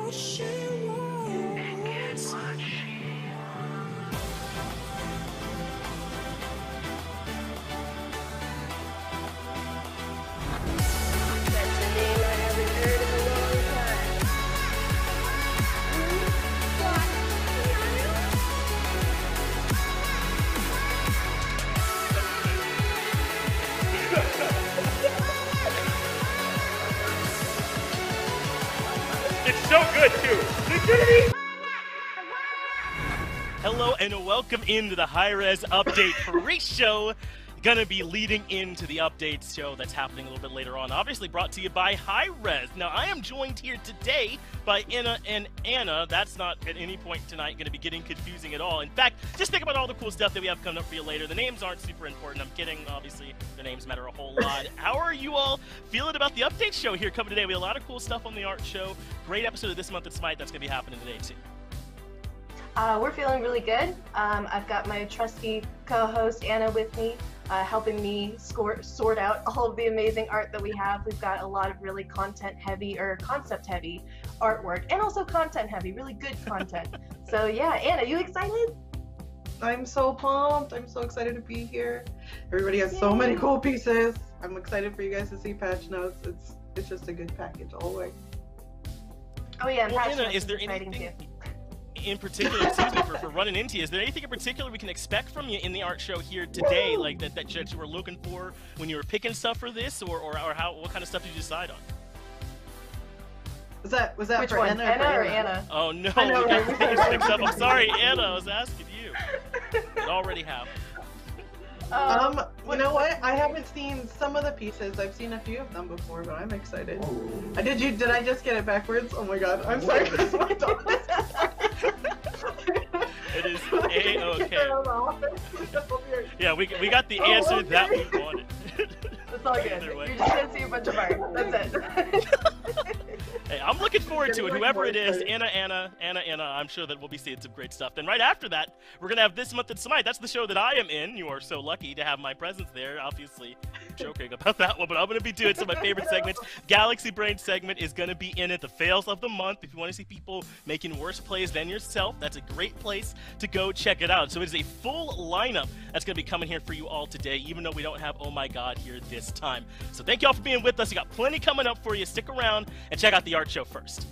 It's so good too. Hello and welcome into the high-res update pre-show. Gonna be leading into the updates show that's happening a little bit later on. Obviously brought to you by High-Res. Now I am joined here today by Anna and Anna. That's not at any point tonight gonna be getting confusing at all. In fact, just think about all the cool stuff that we have coming up for you later. The names aren't super important. I'm kidding. Obviously, the names matter a whole lot. How are you all feeling about the update show here coming today? We have a lot of cool stuff on the art show. Great episode of this month at SMITE that's gonna be happening today too. We're feeling really good. I've got my trusty co-host Anna with me, helping me sort out all of the amazing art that we have. We've got a lot of really concept-heavy artwork, and also content-heavy, really good content. So yeah, Anna, you excited? I'm so pumped. I'm so excited to be here. Everybody has so many cool pieces. I'm excited for you guys to see patch notes. It's just a good package all the way. Oh yeah, and well, patch Anna, notes is there exciting anything too. In particular, excuse me for running into you, is there anything in particular we can expect from you in the art show here today, like that you were looking for when you were picking stuff for this, or what kind of stuff did you decide on? Was that Which for one? Anna or Anna? Oh no, I know, we got right? things mixed up. I'm sorry, Anna, I was asking you. It already happened. You know what? I haven't seen some of the pieces. I've seen a few of them before, but I'm excited. Did I just get it backwards? Oh my god, I'm sorry. That's my dog. It is A-okay. Yeah, we got the answer that we wanted. It's all good. You're just gonna see a bunch of art. That's it. Hey, I'm looking forward to it. Whoever it is, Anna, I'm sure that we'll be seeing some great stuff. Then right after that, we're gonna have This Month at SMITE. That's the show that I am in. You are so lucky to have my presence there. Obviously, I'm joking about that one, but I'm gonna be doing some of my favorite segments. Galaxy Brain segment is gonna be in it. The fails of the month. If you want to see people making worse plays than yourself, that's a great place to go check it out. So it is a full lineup that's gonna be coming here for you all today, even though we don't have Oh My God here this time. So thank you all for being with us. We got plenty coming up for you. Stick around and check out the art show first.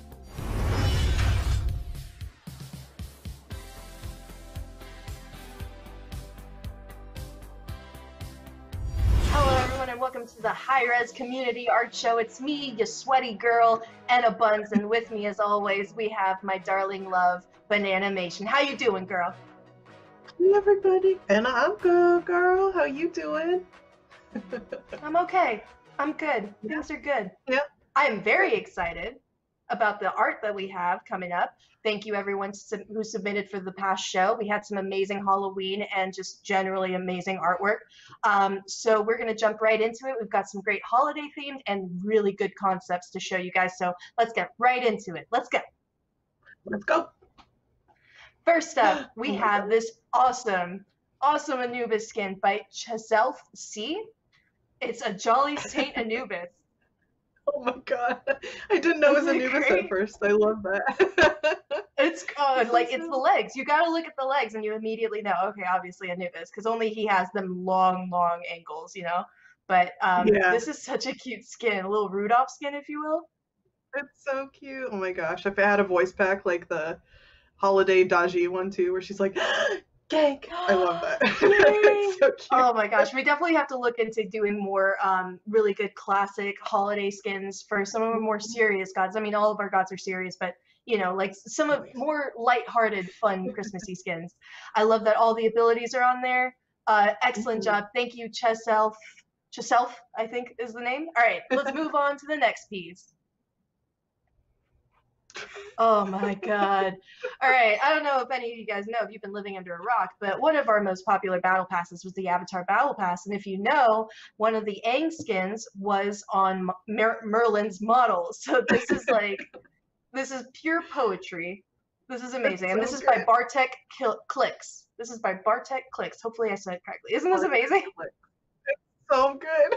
Hello everyone and welcome to the High-Res Community Art Show. It's me, your sweaty girl, Anna Buns, and with me as always we have my darling love, Bananimation. How you doing, girl? Hey everybody. Anna, I'm good, girl. How you doing? I'm okay. I'm good. Things are good. Yeah. I'm very excited about the art that we have coming up. Thank you everyone who submitted for the past show. We had some amazing Halloween and just generally amazing artwork. So we're going to jump right into it. We've got some great holiday themed and really good concepts to show you guys. So let's get right into it. Let's go. Let's go. First up, we have this awesome Anubis skin by Chesel C. It's a Jolly Saint Anubis. Oh my god. I didn't know it was Anubis at first. I love that. It's good. Like, it's the legs. You gotta look at the legs and you immediately know, okay, obviously Anubis, because only he has them long ankles, you know? But This is such a cute skin. A little Rudolph skin, if you will. It's so cute. Oh my gosh. If it had a voice pack like the Holiday Daji one too, where she's like, Gank. I love that. It's so cute. Oh my gosh, we definitely have to look into doing more really good classic holiday skins for some of the more serious gods. I mean, all of our gods are serious, but you know, like some of more lighthearted, fun Christmassy skins. I love that all the abilities are on there. Excellent job. Thank you, Chesel, I think is the name. All right, let's move on to the next piece. Oh my god. All right, I don't know if any of you guys know if you've been living under a rock, but one of our most popular battle passes was the Avatar Battle Pass, and if you know, one of the Aang skins was on Merlin's model. So this is like, this is pure poetry. This is amazing, and this is by Bartek Clicks. This is by Bartek Clicks. Hopefully I said it correctly. Isn't this amazing? It's so good.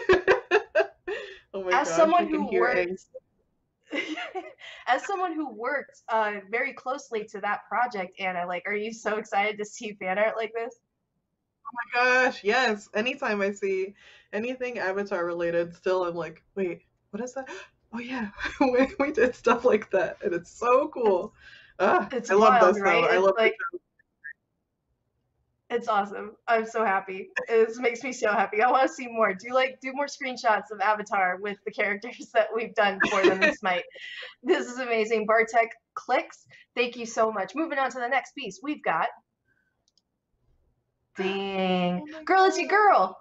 Oh my gosh, As someone who works as someone who worked very closely to that project, Anna, like, are you so excited to see fan art like this? Oh my gosh, yes. Anytime I see anything Avatar related, still I'm like, wait, what is that? Oh yeah, we did stuff like that, and it's so cool. It's I love wild, this right? though. I It's love like, it's awesome. I'm so happy. This makes me so happy. I want to see more. Do more screenshots of Avatar with the characters that we've done for them in Smite. This is amazing. Bartek clicks. Thank you so much. Moving on to the next piece, we've got dang. Oh Girl, it's your girl.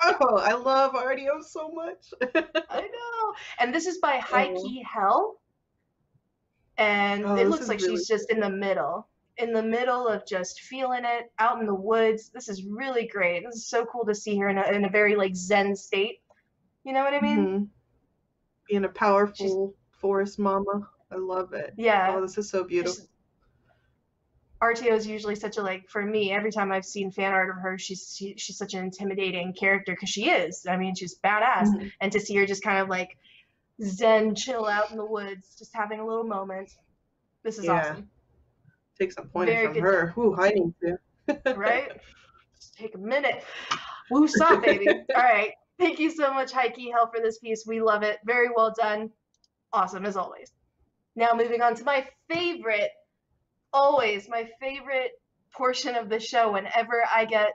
Oh, I love RDO so much. I know. And this is by High Key Hell. And Oh, it this looks is like really she's just in the middle of just feeling it out in the woods. This is really great. This is so cool to see her in a very like Zen state. You know what I mean? Mhm. Being a powerful forest mama. I love it. Yeah. Oh, this is so beautiful. RTO is usually such a, like, for me, every time I've seen fan art of her, she's such an intimidating character because she is. I mean, she's badass. Mhm. And to see her just kind of like Zen chill out in the woods, just having a little moment. This is awesome. Take some pointers Very from good her. Ooh, I need to. Right? Just take a minute. Woo stop, baby. All right. Thank you so much, Heike Hell, for this piece. We love it. Very well done. Awesome, as always. Now moving on to my favorite, always my favorite portion of the show. Whenever I get,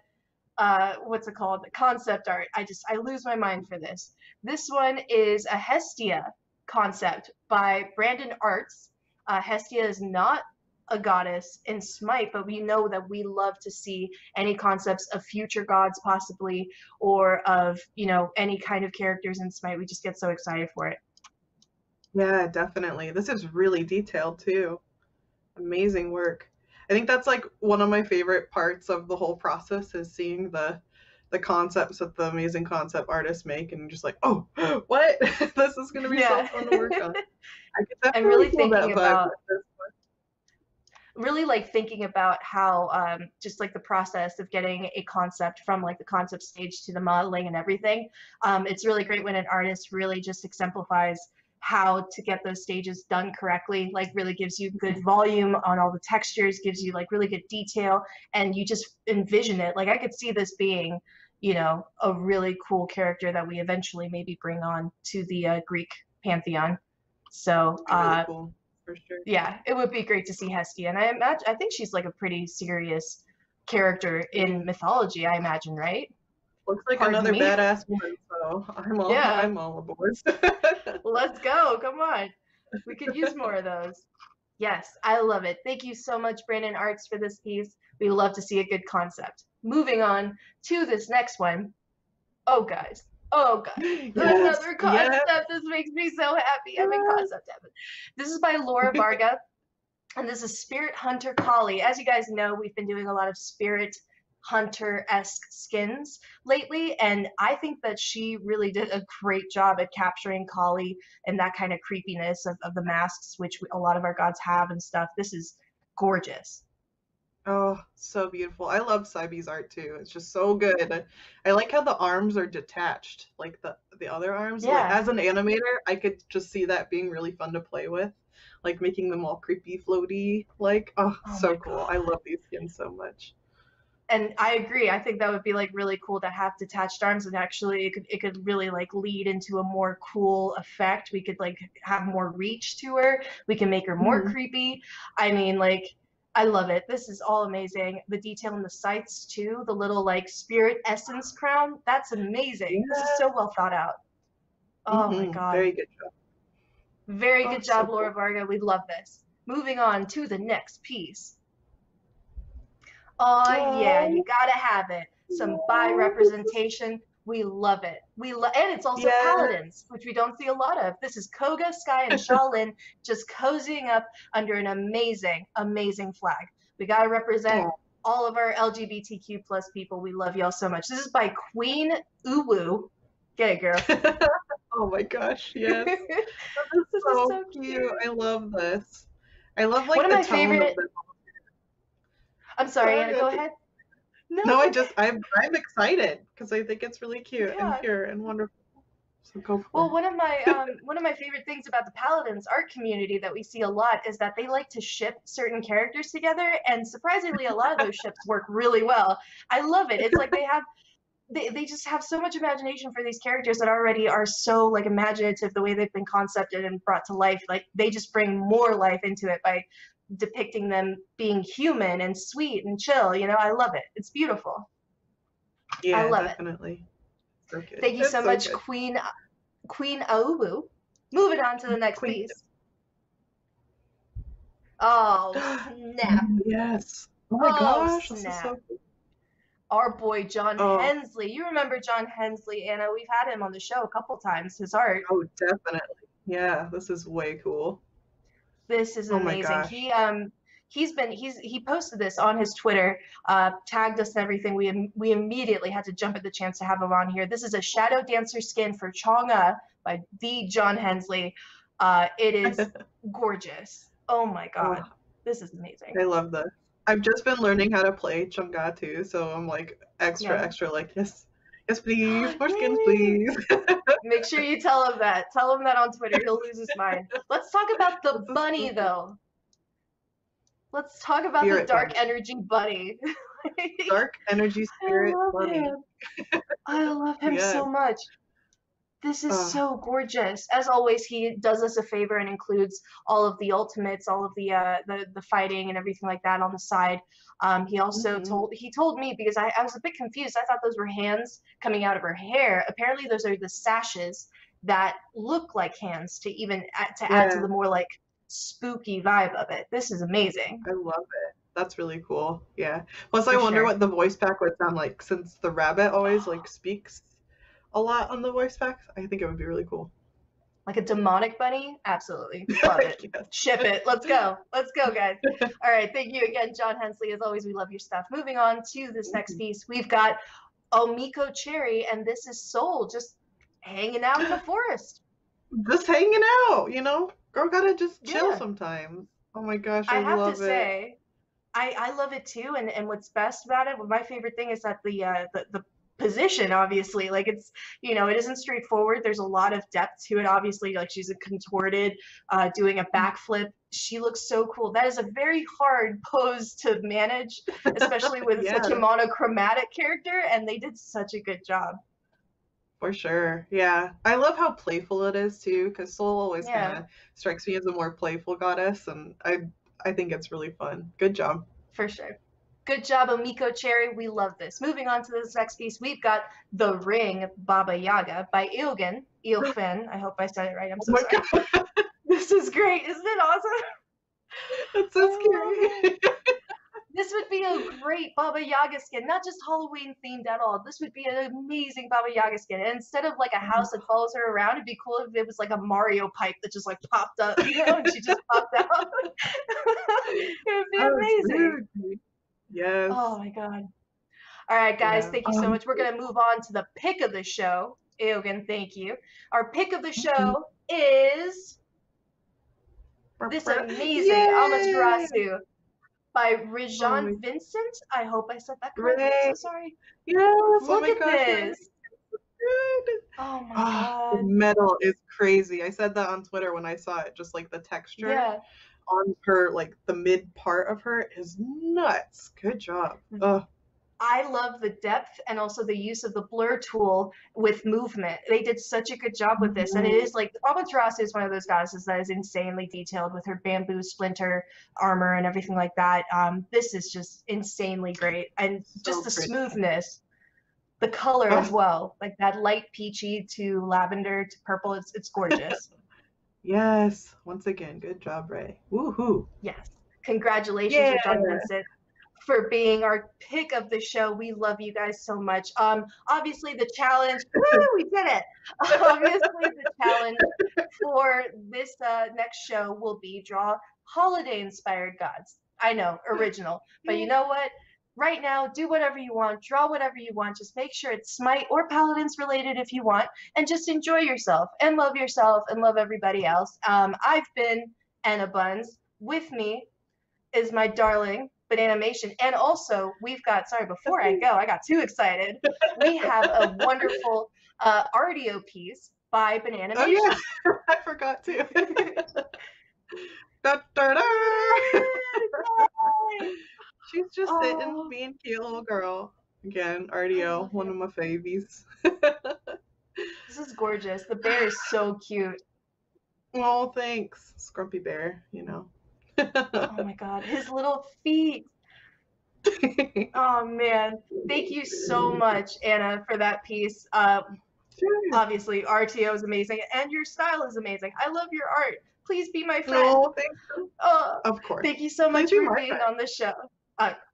what's it called? Concept art. I lose my mind for this. This one is a Hestia concept by Brandon Arts. Hestia is not a goddess in Smite, but we know that we love to see any concepts of future gods possibly, or of, you know, any kind of characters in Smite. We just get so excited for it. Yeah, definitely. This is really detailed too. Amazing work. I think that's like one of my favorite parts of the whole process is seeing the concepts that the amazing concept artists make and just like, oh, what? This is gonna be so fun to work on. I could definitely And really feel that thinking vibe about with this one. really like thinking about how just like the process of getting a concept from like the concept stage to the modeling and everything. It's really great when an artist really just exemplifies how to get those stages done correctly, like really gives you good volume on all the textures, gives you like really good detail, and you just envision it. Like I could see this being, you know, a really cool character that we eventually maybe bring on to the Greek pantheon. So Really cool, for sure. yeah, it would be great to see Hestia, and I think she's like a pretty serious character in mythology, I imagine, right? Looks like Pardon another me? badass one, so I'm all aboard. Let's go. Come on. We could use more of those. Yes, I love it. Thank you so much, Brandon Arts, for this piece. We love to see a good concept. Moving on to this next one. Oh, guys. Oh, God. Yes, Another concept. yes. This makes me so happy. I'm in concept heaven. This is by Laura Varga, and this is Spirit Hunter Collie. As you guys know, we've been doing a lot of Spirit Hunter-esque skins lately, and I think that she really did a great job at capturing Kali and that kind of creepiness of the masks, which a lot of our gods have and stuff. This is gorgeous. Oh, so beautiful. I love Saibi's art too. It's just so good. I like how the arms are detached, like the other arms. Like, Yeah. as an animator, I could just see that being really fun to play with, like making them all creepy, floaty. Like, oh, Oh so my cool. God. I love these skins so much. And I agree. I think that would be like really cool to have detached arms, and actually it could really like lead into a more cool effect. We could like have more reach to her. We can make her more creepy. I mean, like, I love it. This is all amazing. The detail in the sights too, the little like spirit essence crown, that's amazing. This is so well thought out. Oh my God. Very good job. Very good job, so Laura cool. Varga. We love this. Moving on to the next piece. Oh yeah, you gotta have it. Some bi-representation. We love it. And it's also paladins, which we don't see a lot of. This is Koga, Sky, and Shaolin just cozying up under an amazing, amazing flag. We gotta represent all of our LGBTQ plus people. We love y'all so much. This is by Queen Uwu. Get it, girl. Oh my gosh, yes. This is so cute. I love this. I love like one of the my tone favorite. of the... I'm sorry, Anna, go ahead. No, I'm excited because I think it's really cute and pure and wonderful. So go for Well, it. one of my favorite things about the Paladins art community that we see a lot is that they like to ship certain characters together, and surprisingly, a lot of those ships work really well. I love it. It's like they just have so much imagination for these characters that already are so like imaginative the way they've been concepted and brought to life. Like they just bring more life into it by depicting them being human and sweet and chill. You know, I love it. It's beautiful. I Yeah, love it. definitely. So good. Thank you It's so so much, good. Queen Aowu. Moving on to the next Queen. piece. Oh, snap. Yes. Oh my Oh, gosh, this is snap. so good. Our boy John Oh, Hensley. You remember John Hensley, Anna? We've had him on the show a couple times. His art. oh, definitely. Yeah, this is way cool. This is Oh my amazing. gosh. He posted this on his Twitter, tagged us and everything. We immediately had to jump at the chance to have him on here. This is a Shadow Dancer skin for Chang'e by the John Hensley. It is gorgeous. Oh my god, Oh, this is amazing. I love this. I've just been learning how to play Chunga too, so I'm like Yeah. extra like, yes, yes, please, more skins, Yay! please. Make sure you tell him that. Tell him that on Twitter. He'll lose his mind. Let's talk about the bunny though. Let's talk about the Spirit dark bunny. energy bunny. Dark energy spirit bunny. I love him Yes. so much. This is so gorgeous. As always, he does us a favor and includes all of the ultimates, all of the fighting and everything like that on the side. He also told me, because I was a bit confused. I thought those were hands coming out of her hair. Apparently, those are the sashes that look like hands to even add to the more like spooky vibe of it. This is amazing. I love it. That's really cool. Yeah. Plus, I For wonder sure. what the voice pack would sound like, since the rabbit always like speaks a lot on the voice packs. I think it would be really cool. Like a demonic bunny? Absolutely. Love it. Yes. Ship it. Let's go. Let's go, guys. All right. Thank you again, John Hensley. As always, we love your stuff. Moving on to this next piece, we've got Omiko Cherry, and this is Soul just hanging out in the forest. Just hanging out, you know? Girl gotta just chill Yeah. sometimes. Oh my gosh, I I have love to it. say, I love it too. And what's best about it, my favorite thing is that the position, obviously, like it's, you know, it isn't straightforward. There's a lot of depth to it. Obviously, like she's a contorted, doing a backflip. She looks so cool. That is a very hard pose to manage, especially with Yeah, such a monochromatic character. And they did such a good job. for sure. Yeah. I love how playful it is too, because Soul always kind of strikes me as a more playful goddess, and I think it's really fun. Good job. For sure. Good job, Omiko Cherry. We love this. Moving on to this next piece, we've got The Ring, Baba Yaga by Ilgen. I hope I said it right. I'm so sorry. God. This is great. Isn't it awesome? That's so scary. This would be a great Baba Yaga skin, not just Halloween themed at all. This would be an amazing Baba Yaga skin. And instead of like a house that follows her around, it'd be cool if it was like a Mario pipe that just like popped up, you know, and she just popped out. It would be amazing. Yes. Oh my god. All right, guys, thank you so much. We're going to move on to the pick of the show. Eogan, thank you. Our pick of the show is this amazing Amaterasu by Rajan Vincent. I hope I said that correctly. I'm so sorry. Yes. Look at this. Good. Oh my god. The metal is crazy. I said that on Twitter when I saw it. Just like the texture on her, like the mid part of her is nuts. Good job. I love the depth and also the use of the blur tool with movement. They did such a good job with this. And it is like, Amaterasu is one of those goddesses that is insanely detailed with her bamboo splinter armor and everything like that. This is just insanely great. And just the smoothness, the color as well, like that light peachy to lavender to purple. It's gorgeous. Yes. Once again, good job, Ray. Woohoo. Yes. Congratulations, Rajan Vincent, for being our pick of the show. We love you guys so much. Obviously the challenge, we did it. Obviously the challenge for this next show will be draw holiday inspired gods. I know, original, but you know what? Right now, do whatever you want, draw whatever you want. Just make sure it's Smite or Paladins related if you want, and just enjoy yourself and love everybody else. I've been Anna Buns. With me is my darling Bananimation, and also we've got, sorry, before I go, I got too excited. We have a wonderful Artio piece by Banana Oh Nation. yeah, I forgot too. Da, da, da. She's just sitting, being cute little girl. Again, RDO, one of my favies. This is gorgeous. The bear is so cute. Oh, thanks, Scrumpy Bear. You know. Oh my god, his little feet. Oh man, thank you so much, Anna, for that piece. Obviously, RTO is amazing, and your style is amazing. I love your art. Please be my friend. Oh, thank you. Of course. Thank you so much Please be for my being friend. on the show.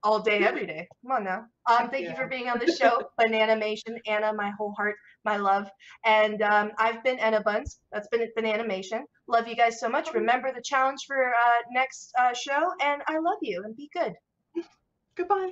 All day, every day. Come on now. Thank you for being on the show, Bananimation, Anna, my whole heart, my love. And I've been Anna Buns. That's been Bananimation. Love you guys so much. Remember the challenge for next show, and I love you, and be good. Goodbye.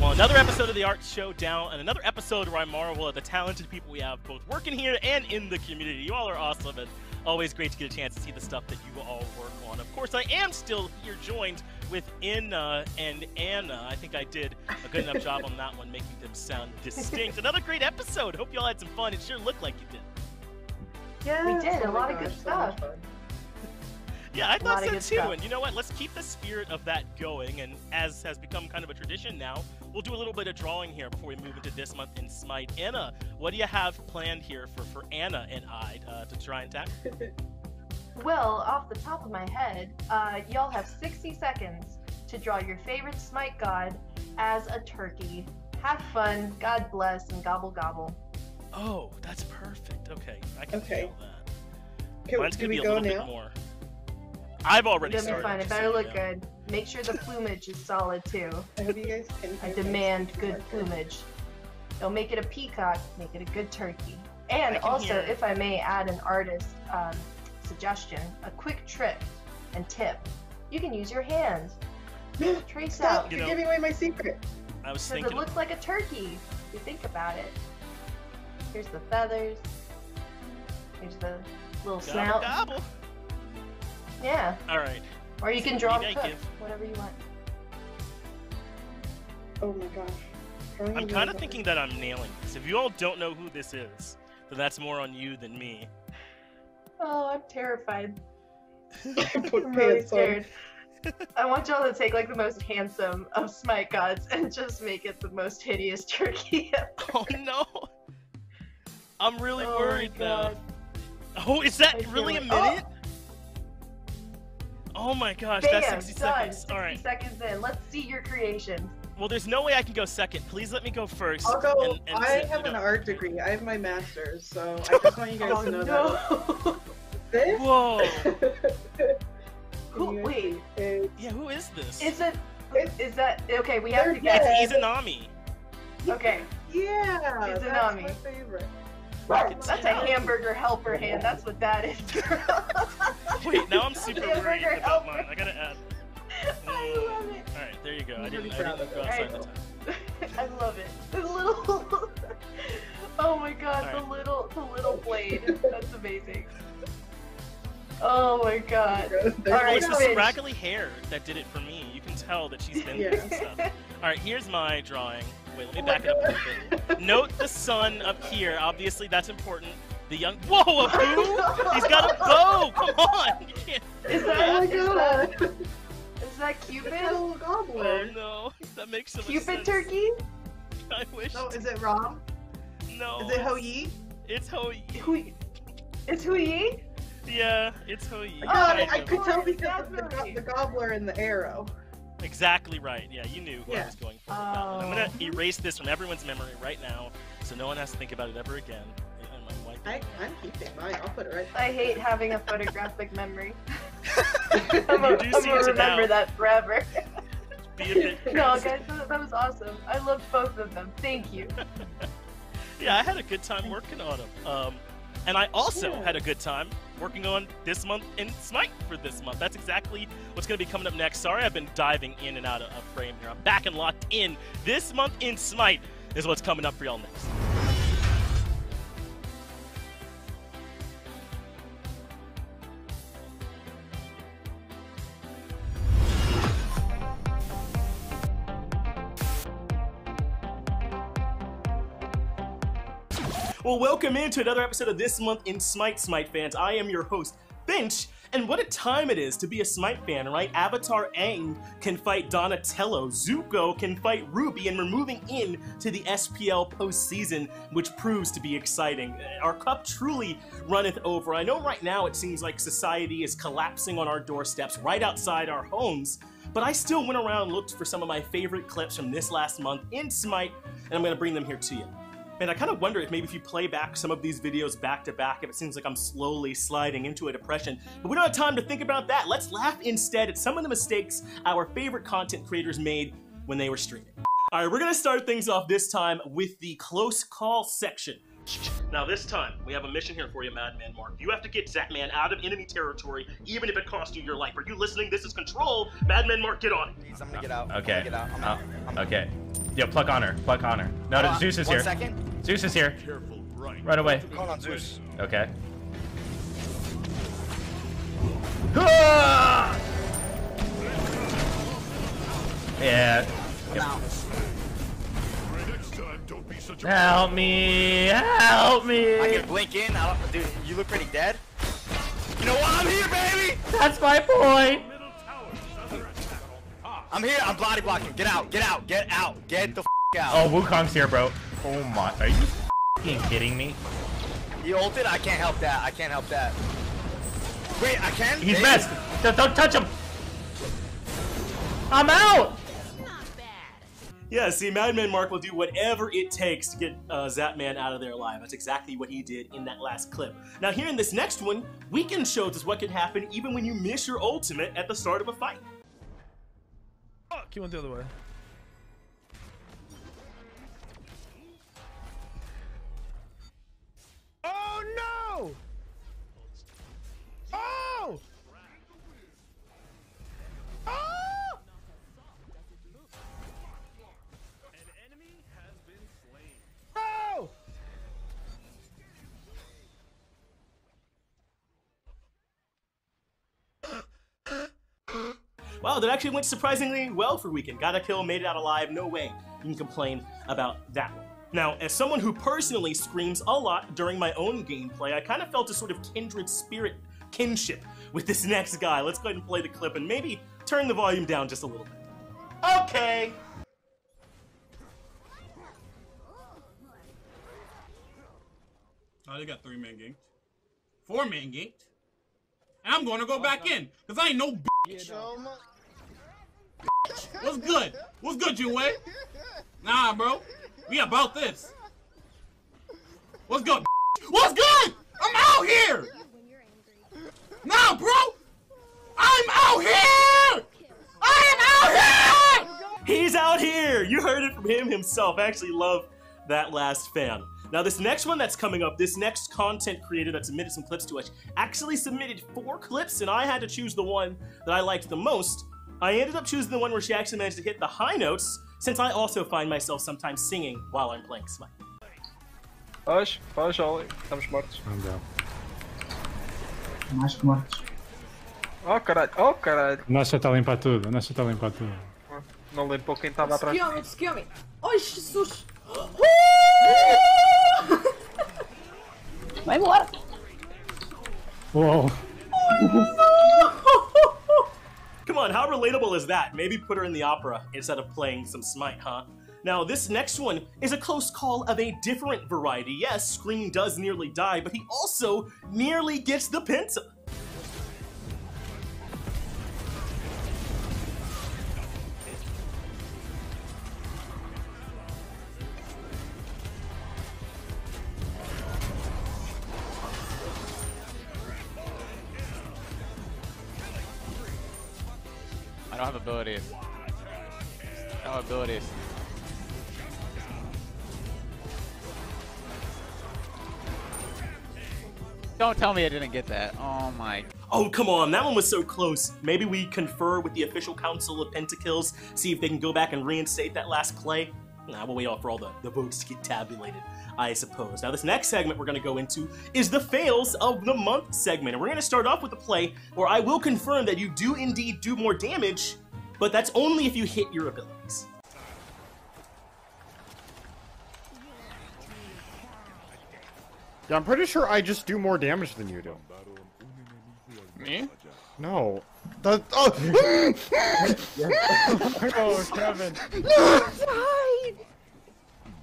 Well, another episode of the Art Showdown, and another episode where I marvel at the talented people we have both working here and in the community. You all are awesome, and always great to get a chance to see the stuff that you all work on. Of course, I am still here joined with Inna and Anna. I think I did a good enough job on that one, making them sound distinct. Another great episode. Hope you all had some fun. It sure looked like you did. Yeah, we did. A lot of good stuff. Yeah, I thought so too. And you know what? Let's keep the spirit of that going. And as has become kind of a tradition now, we'll do a little bit of drawing here before we move into this month in SMITE. Anna, what do you have planned here for Anna and I to try and tackle? Well, off the top of my head, y'all have 60 seconds to draw your favorite SMITE god as a turkey. Have fun, God bless, and gobble gobble. Oh, that's perfect. Okay, I can feel that. Mine's Can gonna we be a go little now? bit more. I've already It's gonna be started. fun. It better look good. Make sure the plumage is solid too. I hope you guys can. I demand good plumage. Don't make it a peacock. Make it a good turkey. And also, if I may add an artist suggestion, a quick trick and tip: you can use your hands. Trace out. You're giving away my secret. I was Because thinking. it looks like a turkey. If you think about it. Here's the feathers. Here's the little snout. Gobble. Yeah. All right. Or you can draw Maybe and I cook, whatever you want. Oh my gosh. I'm kind of thinking that I'm nailing this. If you all don't know who this is, then that's more on you than me. Oh, I'm terrified. Put I'm really pants on. scared. I want y'all to take like the most handsome of SMITE gods and just make it the most hideous turkey ever. Oh no! I'm really Oh worried my now. God. Oh, is that I feel really a it. minute? Oh my gosh, Bam, that's 60 done. seconds. 60 All right. seconds in. Let's see your creation. Well, there's no way I can go second. Please let me go first. I'll go. and I have an art degree. I have my master's, so I just want you guys to know that. This? Whoa! Who, wait, Yeah, who is this? is that okay? We have to guess. It's Izanami. Okay, Yeah, It's that's Izanami. my favorite. that's a hamburger helper hand. That's what that is, girl. Wait, now I'm super Hamburger worried about helper. mine. I gotta add. I love it. All right, there you go. I I'm didn't really proud go of it. outside the time. I love it. The little. Oh my god, Alright. the little blade. That's amazing. Oh my god. Well, Alright, it's the Finch. scraggly hair that did it for me. You can tell that she's been through some stuff. All right, here's my drawing. Wait, let me back it up a little bit. Note the sun up here. Obviously, that's important. The young. Whoa, a boo! He's got a bow! Come on! You can't. Is Oh that, my is god! that, is that Cupid? It's a little Oh gobbler. no, that makes so much Cupid sense. turkey? I wish. No, is it Rom? No. Is it Ho-Yi? It's Hoi. It's Hui? Yeah, it's Hoi. Oh, I of could tell course, because of definitely. the gobbler and the arrow. Exactly right. Yeah, you knew who I Yeah. was going for. with that one. I'm Oh. gonna erase this from everyone's memory right now, so no one has to think about it ever again. And I'm wiping I'm keeping mine. I'll put it right I hate having a photographic memory. You I'm do gonna seem to remember now that forever. be a bit No, crazy. guys, that was awesome. I loved both of them. Thank you. Yeah, I had a good time working on them. And I also had a good time working on this month in SMITE for this month. That's exactly what's going to be coming up next. Sorry, I've been diving in and out of frame here. I'm back and locked in. This month in SMITE is what's coming up for y'all next. Well, welcome into another episode of This Month in Smite, Smite fans. I am your host, Finch, and what a time it is to be a Smite fan, right? Avatar Aang can fight Donatello, Zuko can fight Ruby, and we're moving in to the SPL postseason, which proves to be exciting. Our cup truly runneth over. I know right now it seems like society is collapsing on our doorsteps, right outside our homes, but I still went around and looked for some of my favorite clips from this last month in Smite, and I'm going to bring them here to you. And I kind of wonder if maybe if you play back some of these videos back to back, if it seems like I'm slowly sliding into a depression. But we don't have time to think about that. Let's laugh instead at some of the mistakes our favorite content creators made when they were streaming. All right, we're going to start things off this time with the close call section. Now this time, we have a mission here for you, Madman Mark. You have to get Zatman out of enemy territory, even if it costs you your life. Are you listening? This is Control. Madman Mark, get on it. I'm gonna get out. Okay. Get out. Okay. Yo, pluck on her. Pluck on her. No, Zeus is here. 1 second. Zeus is here. Right away. Call on Zeus. Okay. Ah! Yeah. Yep. Help me! Help me! I can blink in. Dude, you look pretty dead. You know what? I'm here, baby! That's my point! I'm here. I'm body blocking. Get out. Get out. Get out. Get the out. Oh, Wukong's here, bro. Oh my. Are you f***ing kidding me? You ulted? I can't help that. I can't help that. Wait, I can? He's messed! Don't touch him! I'm out! Yeah, see, Madman Mark will do whatever it takes to get Zatman out of there alive. That's exactly what he did in that last clip. Now here in this next one, Weekend shows us what can happen even when you miss your ultimate at the start of a fight. Fuck, you went the other way. Oh no! Oh! Oh! Oh! Wow, that actually went surprisingly well for Weekend. Got a kill, made it out alive, no way you can complain about that one. Now, as someone who personally screams a lot during my own gameplay, I kind of felt a sort of kindred spirit kinship with this next guy. Let's go ahead and play the clip and maybe turn the volume down just a little bit. Okay! Oh, they got 3-man ganked. 4-man ganked. And I'm gonna go back in, cause I ain't no bitch. What's good? What's good, Junwei? Nah, bro. We about this. What's good? What's good? I'm out here! Nah, bro! I'm out here! I am out here! He's out here! You heard it from him himself. I actually love that last fan. Now this next one that's coming up, this next content creator that submitted some clips to us, actually submitted 4 clips and I had to choose the one that I liked the most. I ended up choosing the one where she actually managed to hit the high notes, since I also find myself sometimes singing while I'm playing Smite. Faz, Oli. Estamos mortos. Mais que mortos. Oh caralho, oh caralho. Nossa, está a limpar tudo, nossa, está a limpar tudo. Não limpou quem estava atrás. Desquiou-me. Ai, Jesus! Vai embora! Uou! Come on, how relatable is that? Maybe put her in the opera instead of playing some Smite, huh? Now, this next one is a close call of a different variety. Yes, Scream does nearly die, but he also nearly gets the Penta. I don't have abilities. No abilities. Don't tell me I didn't get that. Oh my. Oh, come on, that one was so close. Maybe we confer with the official council of Pentakills, see if they can go back and reinstate that last play. Nah, we'll wait for all the votes to get tabulated, I suppose. Now, this next segment we're going to go into is the Fails of the Month segment. And we're going to start off with a play where I will confirm that you do indeed do more damage, but that's only if you hit your abilities. Yeah, I'm pretty sure I just do more damage than you do. Me? No. Oh! Oh, Kevin.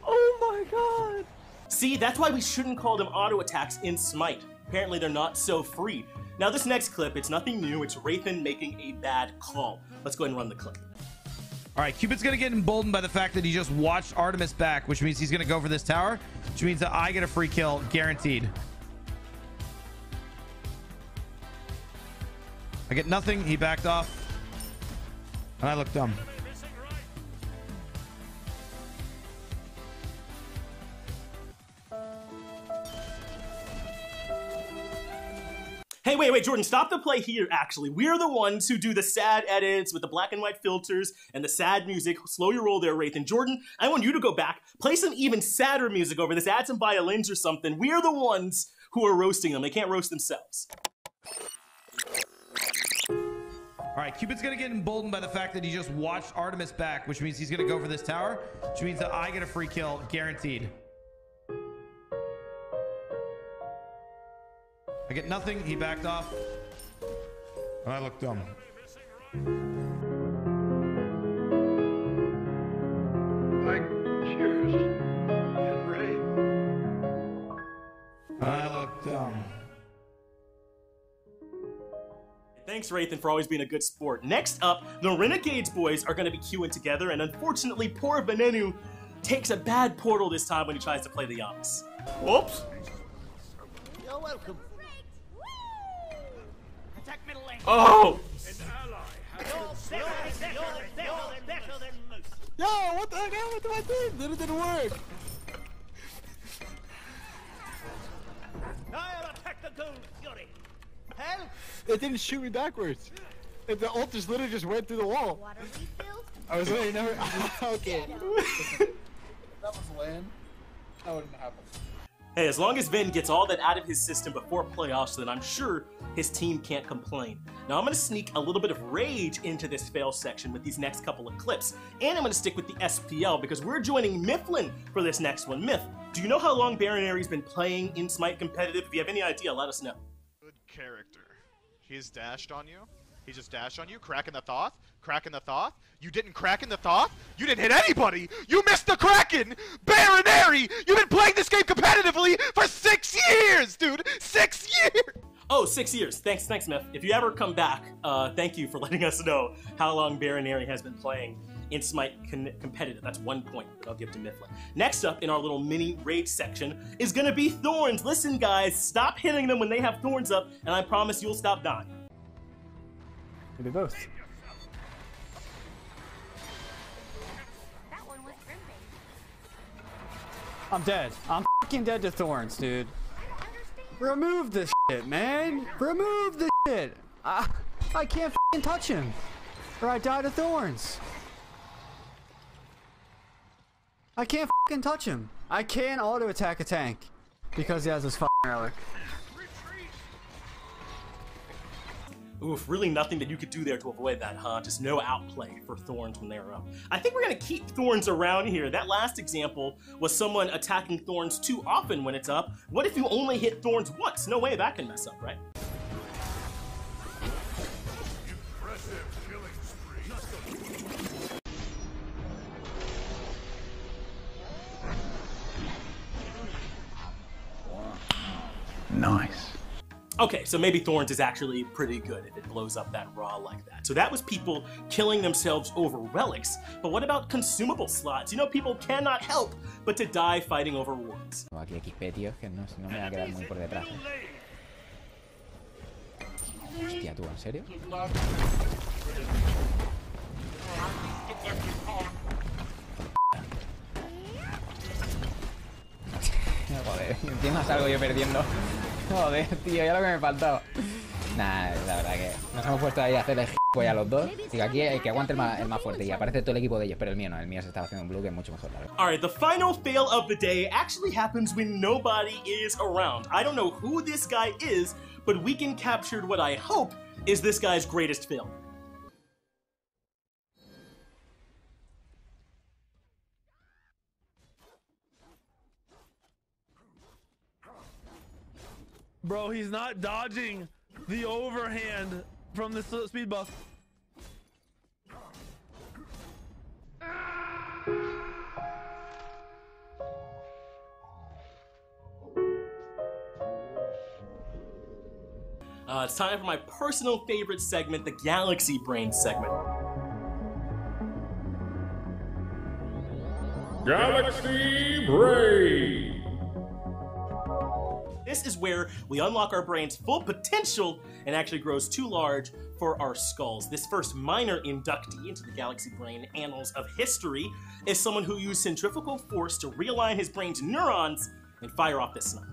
Oh my god! See, that's why we shouldn't call them auto attacks in Smite. Apparently they're not so free. Now this next clip, it's nothing new, it's Wraithen making a bad call. Let's go ahead and run the clip. Alright, Cupid's gonna get emboldened by the fact that he just watched Artemis back, which means he's gonna go for this tower, which means that I get a free kill, guaranteed. I get nothing, he backed off, and I look dumb. Hey, wait, Jordan, stop the play here, actually. We're the ones who do the sad edits with the black and white filters and the sad music. Slow your roll there, Wraithen. Jordan, I want you to go back, play some even sadder music over this, add some violins or something. We're the ones who are roasting them. They can't roast themselves. Alright, Cupid's gonna get emboldened by the fact that he just watched Artemis back, which means he's gonna go for this tower, which means that I get a free kill, guaranteed. I get nothing, he backed off, and I look dumb. I choose and Ray. I look dumb. Thanks, Wraithen, for always being a good sport. Next up, the Renegades boys are going to be queuing together, and unfortunately, poor Venenu takes a bad portal this time when he tries to play the Yamas. Whoops! You're welcome. Oh! Yo, what the heck happened to my team? It didn't work. It didn't shoot me backwards. The ult just literally just went through the wall. I was waiting. Never. Okay. That was land. That wouldn't happen. Hey, as long as Vin gets all that out of his system before playoffs, then I'm sure his team can't complain. Now I'm going to sneak a little bit of rage into this fail section with these next couple of clips. And I'm going to stick with the SPL because we're joining Mifflin for this next one. Miff, do you know how long Baron Aries been playing in Smite competitive? If you have any idea, let us know. Good character. He's dashed on you. He just dashed on you, cracking the Thoth, cracking the Thoth. You didn't crack in the Thoth? You didn't hit anybody! You missed the Kraken! Baron Aries! You've been playing this game competitively for 6 years, dude! 6 years! Oh, 6 years. Thanks, Miff. If you ever come back, thank you for letting us know how long Baron Aries has been playing in Smite competitive. That's 1 point that I'll give to Mifflin. Next up in our little mini rage section is gonna be Thorns. Listen, guys, stop hitting them when they have Thorns up, and I promise you'll stop dying. They both. I'm dead. I'm fucking dead to Thorns, dude. Remove this shit, man. Remove this shit. I can't fucking touch him, or I die to Thorns. I can't fucking touch him. I can't auto attack a tank because he has this fucking relic. Oof, really nothing that you could do there to avoid that, huh? Just no outplay for Thorns when they're up. I think we're gonna keep Thorns around here. That last example was someone attacking Thorns too often when it's up. What if you only hit Thorns once? No way that can mess up, right? Nice. Okay, so maybe Thorns is actually pretty good if it blows up that raw like that. So that was people killing themselves over relics, but what about consumable slots? You know, people cannot help but to die fighting over wards. Aquí XP, tío, que no, si no me va a quedar muy por detrás. Hostia, tú, ¿en serio? Joder, encima salgo yo perdiendo. Joder, tío, ya lo que me faltaba. Nah, la verdad que nos hemos puesto ahí a hacer el a los dos. Digo, aquí hay que aguante el más fuerte y aparece todo el equipo de ellos, pero el mío no, el mío se estaba haciendo un blue que es mucho mejor, la verdad. Alright, the final fail of the day actually happens when nobody is around. I don't know who this guy is, but Weekend captured what I hope is this guy's greatest fail. Bro, he's not dodging the overhand from the speed buff. It's time for my personal favorite segment, the Galaxy Brain segment. Galaxy Brain! This is where we unlock our brain's full potential and actually grows too large for our skulls. This first minor inductee into the Galaxy Brain annals of history is someone who used centrifugal force to realign his brain's neurons and fire off this snipe.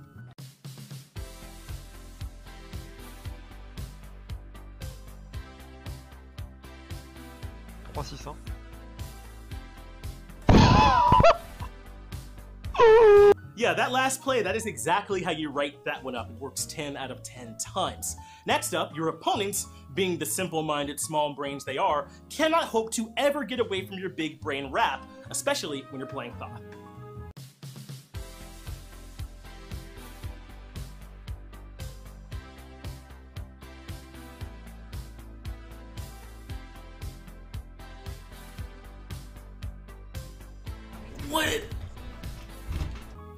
Yeah, that last play, that is exactly how you write that one up. It works 10 out of 10 times. Next up, your opponents, being the simple-minded small brains they are, cannot hope to ever get away from your big brain rap, especially when you're playing Thoth. What?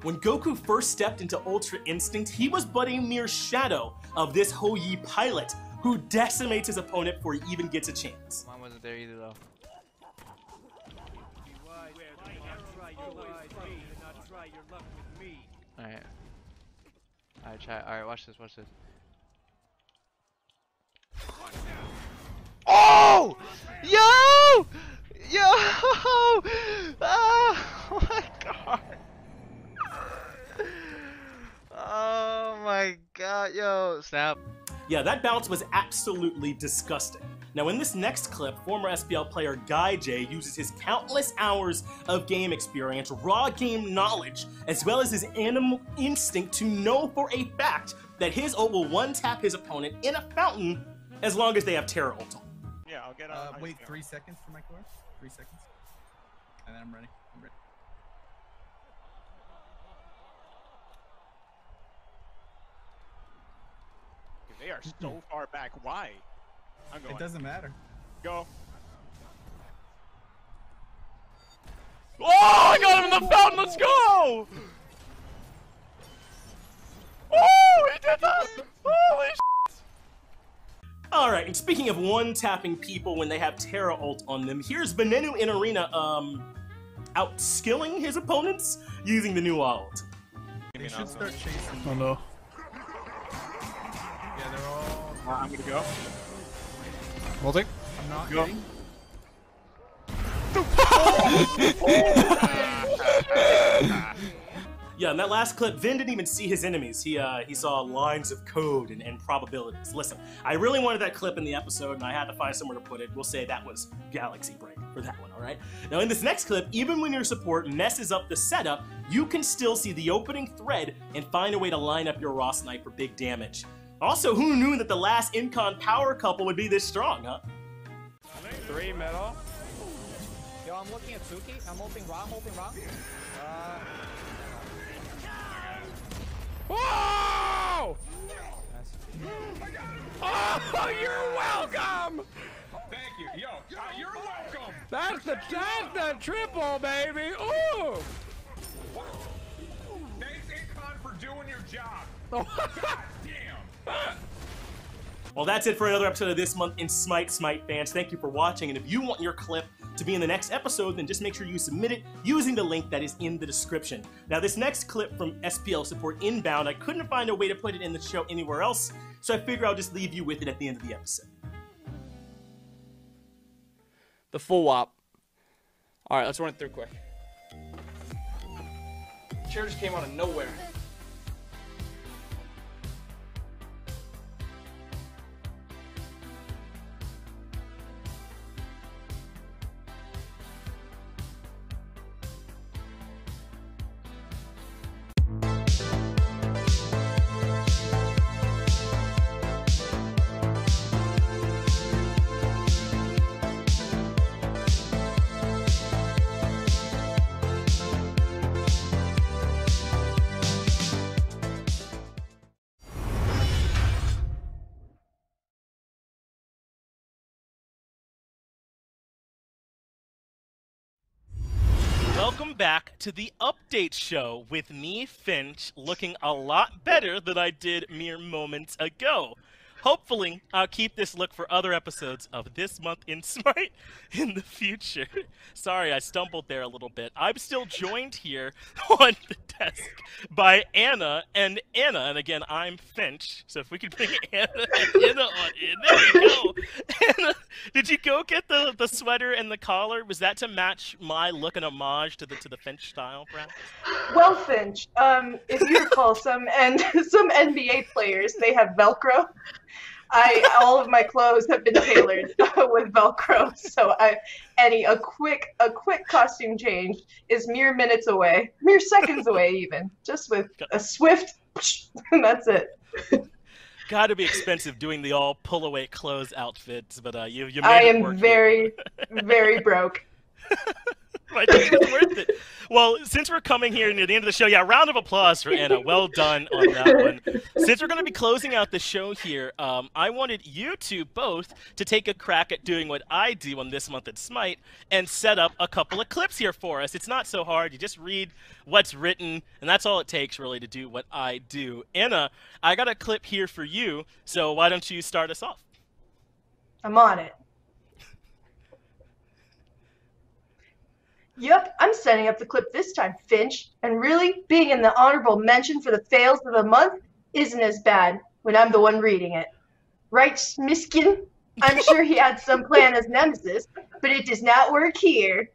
When Goku first stepped into Ultra Instinct, he was but a mere shadow of this Hou-Yi pilot who decimates his opponent before he even gets a chance. Mine wasn't there either though. Alright. Alright, chat. Alright, watch this, watch this. Oh! Yo! Yo! Oh my god! Oh my god, yo, snap. Yeah, that bounce was absolutely disgusting. Now in this next clip, former SPL player Guy J uses his countless hours of game experience, raw game knowledge, as well as his animal instinct to know for a fact that his ult will one-tap his opponent in a fountain as long as they have Terra ult on. Yeah, I'll get on. Wait 3 seconds for my core. 3 seconds. And then I'm ready. I'm ready. They are so far back. Why? I'm going. It doesn't matter. Go. Oh, I got him in the fountain. Let's go! Oh, he did that! Holy shit! Alright, and speaking of one-tapping people when they have Terra ult on them, here's Venenu in Arena, outskilling his opponents using the new ult. They should start chasing. Oh no. Yeah, they're all... I'm gonna go. Multi. I'm not Go. getting... Yeah, in that last clip, Vin didn't even see his enemies. He saw lines of code and probabilities. Listen, I really wanted that clip in the episode, and I had to find somewhere to put it. We'll say that was Galaxy Brain for that one, all right? Now, in this next clip, even when your support messes up the setup, you can still see the opening thread and find a way to line up your raw snipe for big damage. Also, who knew that the last Incon power couple would be this strong, huh? 3 middle. Yo, I'm looking at Suki. I'm hoping wrong, Whoa! Oh, you're welcome! Thank you. Yo, you're welcome. That's the triple, baby! Ooh! Thanks, Incon, for doing your job. Oh. God damn. Well, that's it for another episode of This Month in Smite fans. Thank you for watching, and if you want your clip to be in the next episode, then just make sure you submit it using the link that is in the description. Now, this next clip from SPL Support Inbound, I couldn't find a way to put it in the show anywhere else, so I figure I'll just leave you with it at the end of the episode. The full WAP. Alright, let's run it through quick. Chair just came out of nowhere. welcome back to the update show with me, Finch, looking a lot better than I did mere moments ago. Hopefully, I'll keep this look for other episodes of This Month in Smite in the future. Sorry, I stumbled there a little bit. I'm still joined here on the desk by Anna and Anna. And again, I'm Finch. So if we could bring Anna and Anna on in. There we go. Anna, did you go get the sweater and the collar? Was that to match my look, an homage to the Finch style, perhaps? Well, Finch, if you recall, some NBA players, they have Velcro. All of my clothes have been tailored with Velcro, so a quick costume change is mere minutes away, mere seconds away even, just with a swift, and that's it. Gotta be expensive doing the all pull-away clothes outfits, but you made I it am work very, very broke. I think it's worth it. Well, since we're coming here near the end of the show, yeah, round of applause for Anna. Well done on that one. Since we're going to be closing out the show here, I wanted you two both to take a crack at doing what I do on This Month at Smite and set up a couple of clips here for us. It's not so hard. You just read what's written, and that's all it takes, really, to do what I do. Anna, I got a clip here for you, so why don't you start us off? I'm on it. Yep, I'm setting up the clip this time, Finch. And really, being in the honorable mention for the fails of the month isn't as bad when I'm the one reading it. Right, Smiskin? I'm sure he had some plan as Nemesis, but it does not work here.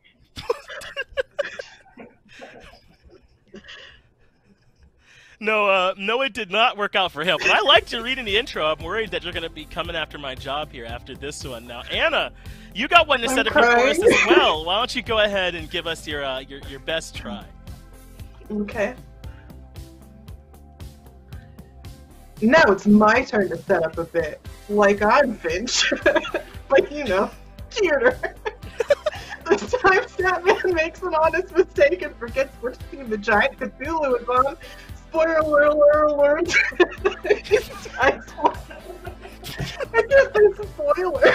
No, it did not work out for him. But I liked you reading the intro. I'm worried that you're going to be coming after my job here after this one. Now, Anna, you got one to set up for us as well. Why don't you go ahead and give us your best try? Okay. Now it's my turn to set up a bit. Like I'm Finch. Like, you know, cuter. This time Statman makes an honest mistake and forgets which team the giant Cthulhu is on. Spoiler alert! I can't say spoiler.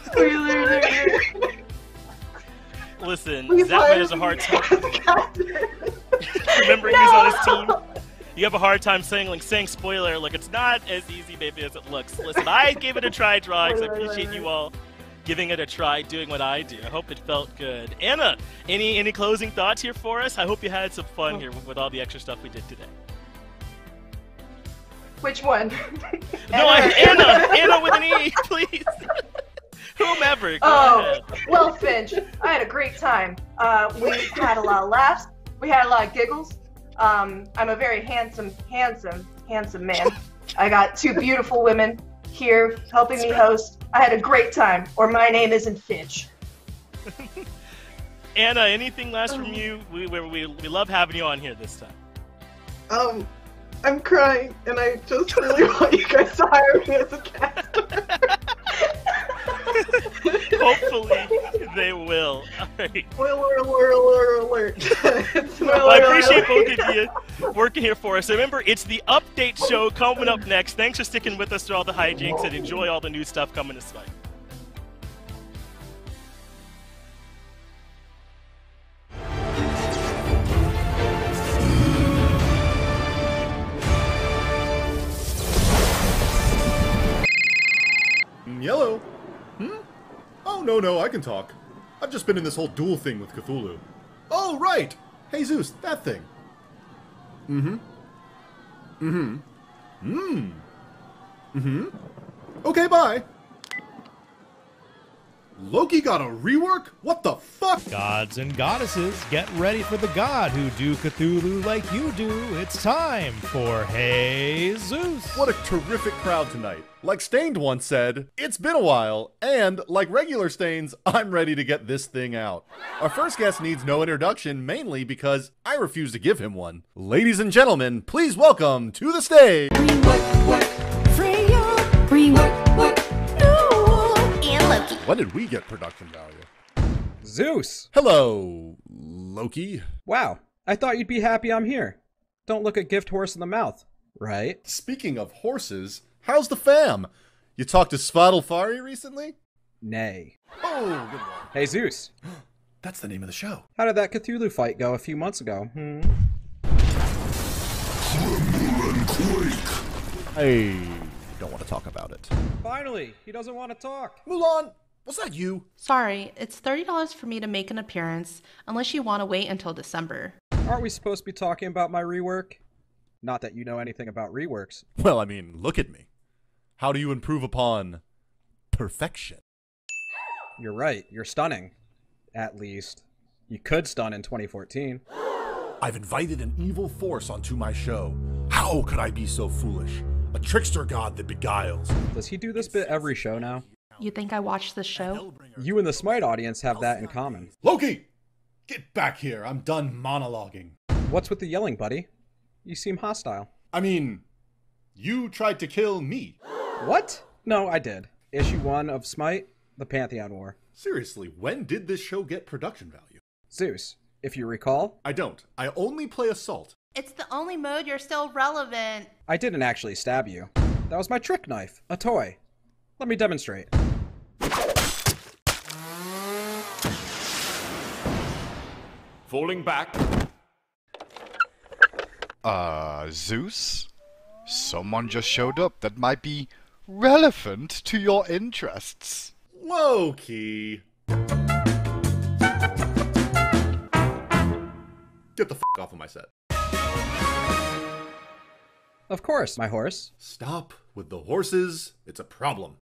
Spoiler alert. Listen, Statman has a hard time remembering he's on his team. You have a hard time saying spoiler. Look, it's not as easy maybe as it looks. Listen, I gave it a try, Drogs. I appreciate you all giving it a try, doing what I do. I hope it felt good. Anna, any closing thoughts here for us? I hope you had some fun here with all the extra stuff we did today. Which one? No, Anna with an E, please. Whomever. Go ahead. Well, Finch, I had a great time. We had a lot of laughs. We had a lot of giggles. I'm a very handsome man. I got two beautiful women here helping me host. I had a great time, or my name isn't Finch. Anna, anything last from you? We love having you on here this time. I'm crying, and I just really want you guys to hire me as a caster. Hopefully, they will. All right. Alert. Well, I appreciate both of you working here for us. Remember, it's the update show coming up next. Thanks for sticking with us through all the hijinks, and enjoy all the new stuff coming to Smite. Yellow? Oh, no, I can talk. I've just been in this whole duel thing with Cthulhu. Oh, right! Hey, Zeus, that thing. Okay, bye. Loki got a rework? What the fuck? Gods and goddesses, get ready for the god who do Cthulhu like you do. It's time for Hey Zeus. What a terrific crowd tonight. Like Stained once said, it's been a while, and like regular Stains, I'm ready to get this thing out. Our first guest needs no introduction, mainly because I refuse to give him one. Ladies and gentlemen, please welcome to the stage. When did we get production value? Zeus! Hello, Loki. Wow, I thought you'd be happy I'm here. Don't look a gift horse in the mouth, right? Speaking of horses, how's the fam? You talked to Svadilfari recently? Nay. Oh, good one. Hey, Zeus. That's the name of the show. How did that Cthulhu fight go a few months ago? I don't want to talk about it. Finally, he doesn't want to talk. Mulan, was that you? Sorry, it's $30 for me to make an appearance, unless you want to wait until December. Aren't we supposed to be talking about my rework? Not that you know anything about reworks. Well, I mean, look at me. How do you improve upon perfection? You're right, you're stunning. At least. You could stun in 2014. I've invited an evil force onto my show. How could I be so foolish? A trickster god that beguiles. Does he do this bit every show now? You think I watched the show? You and the Smite audience have that in common. Loki! Get back here, I'm done monologuing. What's with the yelling, buddy? You seem hostile. I mean, you tried to kill me. What? No, I did. Issue 1 of Smite, the Pantheon War. Seriously, when did this show get production value? Zeus, if you recall. I don't. I only play Assault. It's the only mode you're still relevant. I didn't actually stab you. That was my trick knife, a toy. Let me demonstrate. Falling back. Zeus? Someone just showed up that might be relevant to your interests. Loki. Get the f*** off of my set. Of course, my horse. Stop with the horses. It's a problem.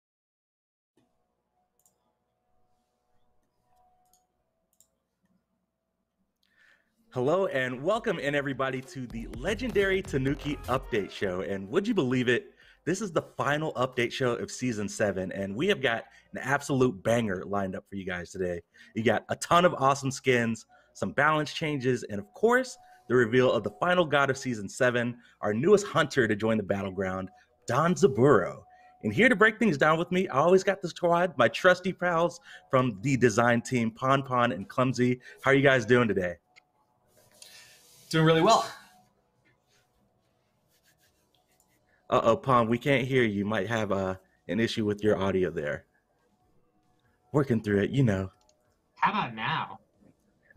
Hello and welcome in everybody to the legendary Tanuki update show. And would you believe it? This is the final update show of season 7 and we have got an absolute banger lined up for you guys today. You got a ton of awesome skins, some balance changes, and of course, the reveal of the final god of season 7, our newest hunter to join the battleground, Danzaburou. And here to break things down with me, I always got the squad, my trusty pals from the design team, Pon and Clumsy. How are you guys doing today? Doing really well. Uh-oh, Pon, we can't hear you. You might have an issue with your audio there. Working through it, you know. How about now?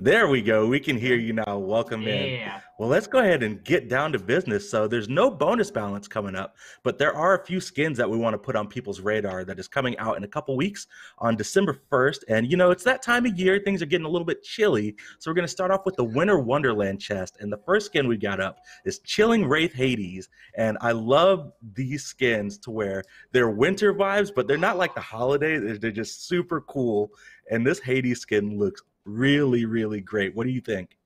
There we go. We can hear you now. Welcome in. Well, let's go ahead and get down to business. So there's no bonus balance coming up, but there are a few skins that we want to put on people's radar that is coming out in a couple weeks on December 1st. And, you know, it's that time of year. Things are getting a little bit chilly. So we're going to start off with the Winter Wonderland chest. And the first skin we got up is Chilling Wraith Hades. And I love these skins to where they're winter vibes, but they're not like the holiday. They're just super cool. And this Hades skin looks really, really great. What do you think?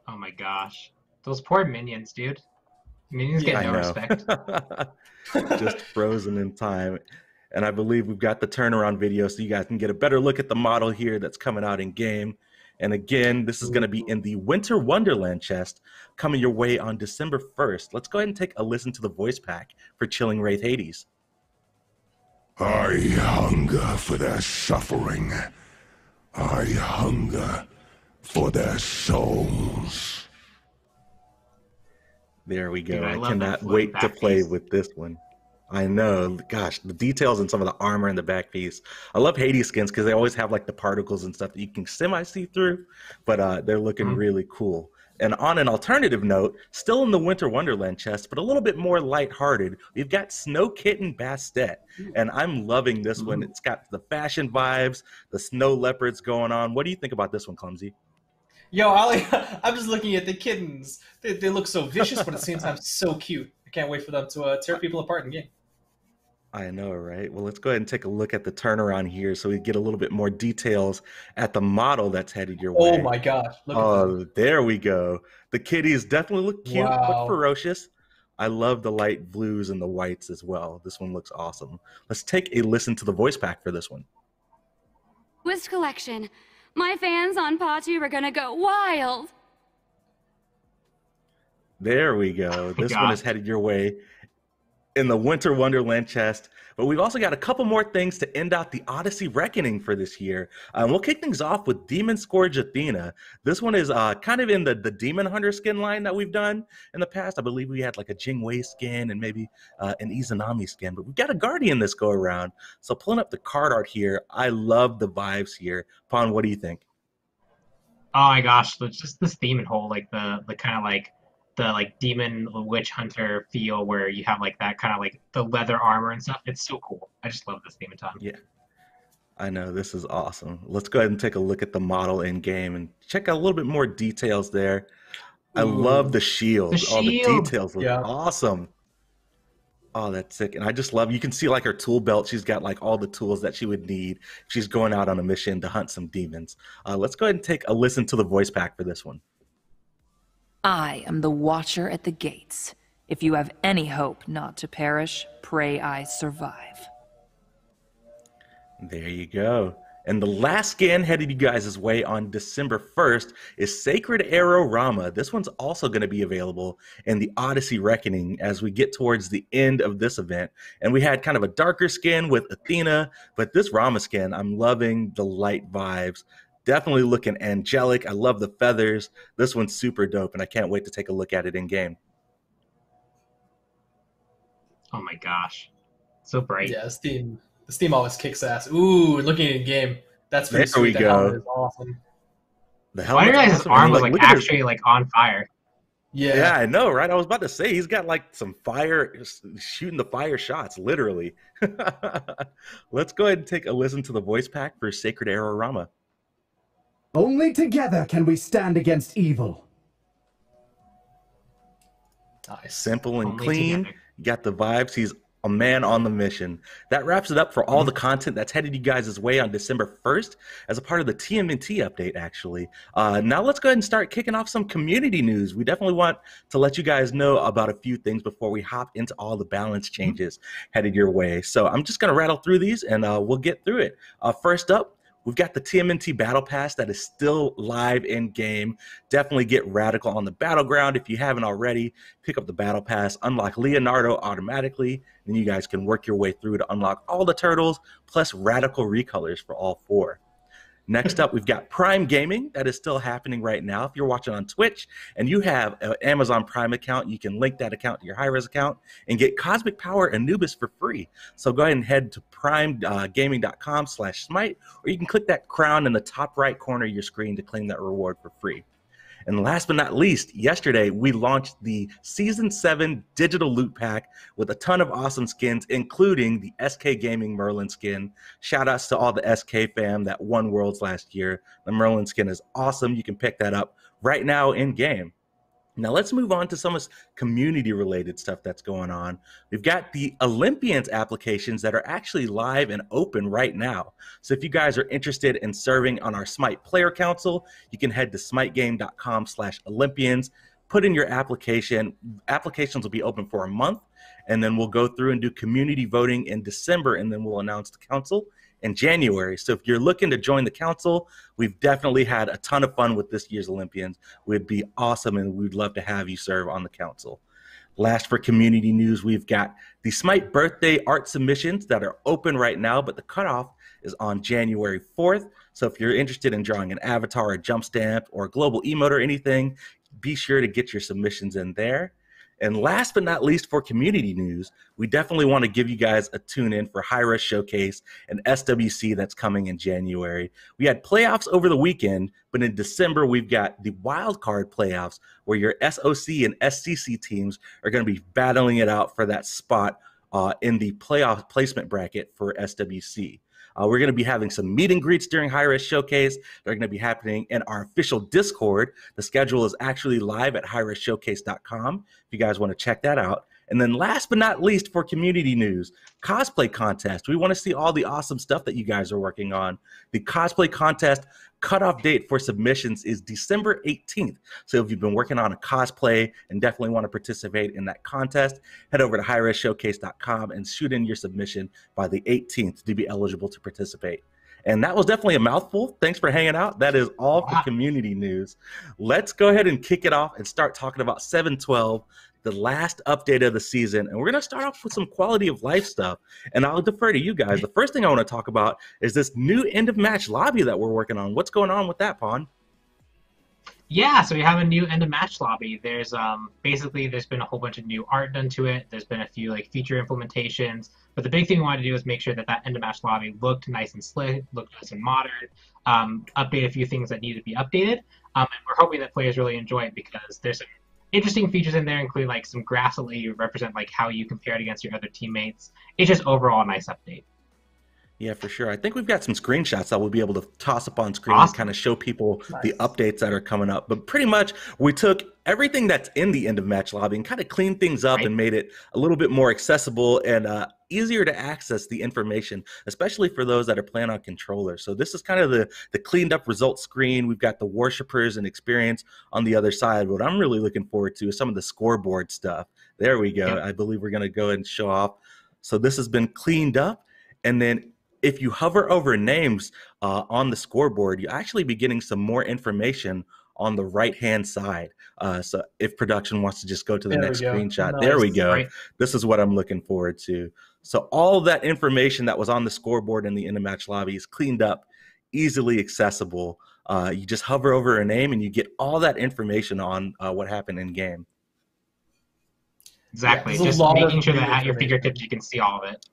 Oh my gosh. Those poor minions, dude. Minions get no respect. Just frozen in time. And I believe we've got the turnaround video so you guys can get a better look at the model here that's coming out in game. And again, this is going to be in the Winter Wonderland chest coming your way on December 1st. Let's go ahead and take a listen to the voice pack for Chilling Wraith Hades. I hunger for their suffering. I hunger for their souls. There we go. Dude, I cannot wait to play with this one. I know. Gosh, the details in some of the armor and the back piece. I love Hades skins because they always have like the particles and stuff that you can semi-see through, but they're looking really cool. And on an alternative note, still in the Winter Wonderland chest, but a little bit more lighthearted, we've got Snow Kitten Bastet. And I'm loving this one. It's got the fashion vibes, the snow leopards going on. What do you think about this one, Clumsy? Yo, Ollie, I'm just looking at the kittens. They look so vicious, but at the same time so cute. I can't wait for them to tear people apart in game. I know, right? Well, let's go ahead and take a look at the turnaround here so we get a little bit more details at the model that's headed your way. Oh my gosh. Look there we go. The kitties definitely look cute, but ferocious. I love the light blues and the whites as well. This one looks awesome. Let's take a listen to the voice pack for this one. Twist collection. My fans on Patu are gonna go wild. There we go. This one is headed your way. in the Winter Wonderland chest. But we've also got a couple more things to end out the Odyssey Reckoning for this year. We'll kick things off with Demon Scourge Athena. This one is kind of in the Demon Hunter skin line that we've done in the past. I believe we had like a Jingwei skin and maybe an Izanami skin, but we've got a Guardian this go around. So pulling up the card art here, I love the vibes here. Pon, what do you think? Oh my gosh, just this theme and whole, like the kind of like the demon witch hunter feel where you have like that kind of like the leather armor and stuff. It's so cool. I just love this theme and time. Yeah, I know, this is awesome. Let's go ahead and take a look at the model in game and check out a little bit more details there. I love the shield. Oh, the details look awesome. Oh, that's sick. And I just love, you can see like her tool belt. She's got like all the tools that she would need if she's going out on a mission to hunt some demons. Let's go ahead and take a listen to the voice pack for this one. I am the watcher at the gates. If you have any hope not to perish, pray I survive. There you go. And the last skin headed you guys' way on December 1st is Sacred Arrow Rama. This one's also going to be available in the Odyssey Reckoning as we get towards the end of this event. And we had kind of a darker skin with Athena, but this Rama skin, I'm loving the light vibes. Definitely looking angelic. I love the feathers. This one's super dope, and I can't wait to take a look at it in game. Oh my gosh, so bright. Yeah, this team always kicks ass. Ooh, looking at game, that's pretty there sweet. We that go. helmet is awesome. The helmet. Why did his arm was like actually like on fire? Yeah, I know, right? I was about to say he's got like some fire, shooting the fire shots, literally. Let's go ahead and take a listen to the voice pack for Sacred Arrow Rama. Only together can we stand against evil. Nice. Simple and clean. You got the vibes. He's a man on the mission. That wraps it up for all the content that's headed you guys' way on December 1st as a part of the TMNT update, actually. Now let's go ahead and start kicking off some community news. We definitely want to let you guys know about a few things before we hop into all the balance changes headed your way. So I'm just going to rattle through these and we'll get through it. First up, we've got the TMNT Battle Pass that is still live in game. Definitely get radical on the battleground. If you haven't already, pick up the Battle Pass, unlock Leonardo automatically, then you guys can work your way through to unlock all the turtles, plus radical recolors for all 4. Next up, we've got Prime Gaming. That is still happening right now. If you're watching on Twitch and you have an Amazon Prime account, you can link that account to your Hi-Res account and get Cosmic Power Anubis for free. So go ahead and head to primegaming.com/smite, or you can click that crown in the top right corner of your screen to claim that reward for free. And last but not least, yesterday we launched the Season 7 Digital Loot Pack with a ton of awesome skins, including the SK Gaming Merlin skin. Shout outs to all the SK fam that won Worlds last year. The Merlin skin is awesome. You can pick that up right now in game. Now let's move on to some of community-related stuff that's going on. We've got the Olympians applications that are actually live and open right now. So if you guys are interested in serving on our SMITE Player Council, you can head to smitegame.com/Olympians, put in your application. Applications will be open for a month, and then we'll go through and do community voting in December, and then we'll announce the council in January. So if you're looking to join the council, we've definitely had a ton of fun with this year's Olympians. We'd be awesome, and we'd love to have you serve on the council. Last, for community news, we've got the SMITE birthday art submissions that are open right now, but the cutoff is on January 4th. So if you're interested in drawing an avatar, a jump stamp, or a global emote or anything, be sure to get your submissions in there. And last but not least, for community news, we definitely want to give you guys a tune in for Hi-Res Showcase and SWC that's coming in January. We had playoffs over the weekend, but in December, we've got the wild card playoffs where your SOC and SCC teams are going to be battling it out for that spot in the playoff placement bracket for SWC. We're going to be having some meet and greets during Hi-Res Showcase. They're going to be happening in our official Discord. The schedule is actually live at highresshowcase.com if you guys want to check that out. And then last but not least, for community news, cosplay contest. We want to see all the awesome stuff that you guys are working on. The cosplay contest cutoff date for submissions is December 18th. So if you've been working on a cosplay and definitely want to participate in that contest, head over to highresshowcase.com and shoot in your submission by the 18th to be eligible to participate. And that was definitely a mouthful. Thanks for hanging out. That is all for community news. Let's go ahead and kick it off and start talking about 712, the last update of the season, and we're going to start off with some quality of life stuff, and I'll defer to you guys. The first thing I want to talk about is this new end of match lobby that we're working on. What's going on with that, Pawn? Yeah, so we have a new end of match lobby. There's basically there's been a whole bunch of new art done to it. There's been a few like feature implementations, but the big thing we wanted to do is make sure that end of match lobby looked nice and slick, looked nice and modern. Update a few things that needed to be updated, and we're hoping that players really enjoy it because there's some interesting features in there, including like some graphs that let you represent like how you compare it against your other teammates. It's just overall a nice update. Yeah, for sure. I think we've got some screenshots that we'll be able to toss up on screen and kind of show people the updates that are coming up. But pretty much, we took everything that's in the end of match lobby and kind of cleaned things up and made it a little bit more accessible and easier to access the information, especially for those that are playing on controllers. So this is kind of the cleaned up results screen. We've got the worshipers and experience on the other side. What I'm really looking forward to is some of the scoreboard stuff. There we go. Yep. I believe we're going to go ahead and show off. So this has been cleaned up. And then if you hover over names on the scoreboard, you actually be getting some more information on the right-hand side. So if production wants to just go to the next screenshot, nice. There we go. Right. This is what I'm looking forward to. So all that information that was on the scoreboard in the end of match lobby is cleaned up, easily accessible. You just hover over a name and you get all that information on what happened in game. Exactly. Yeah, just making sure that at your fingertips you can see all of it.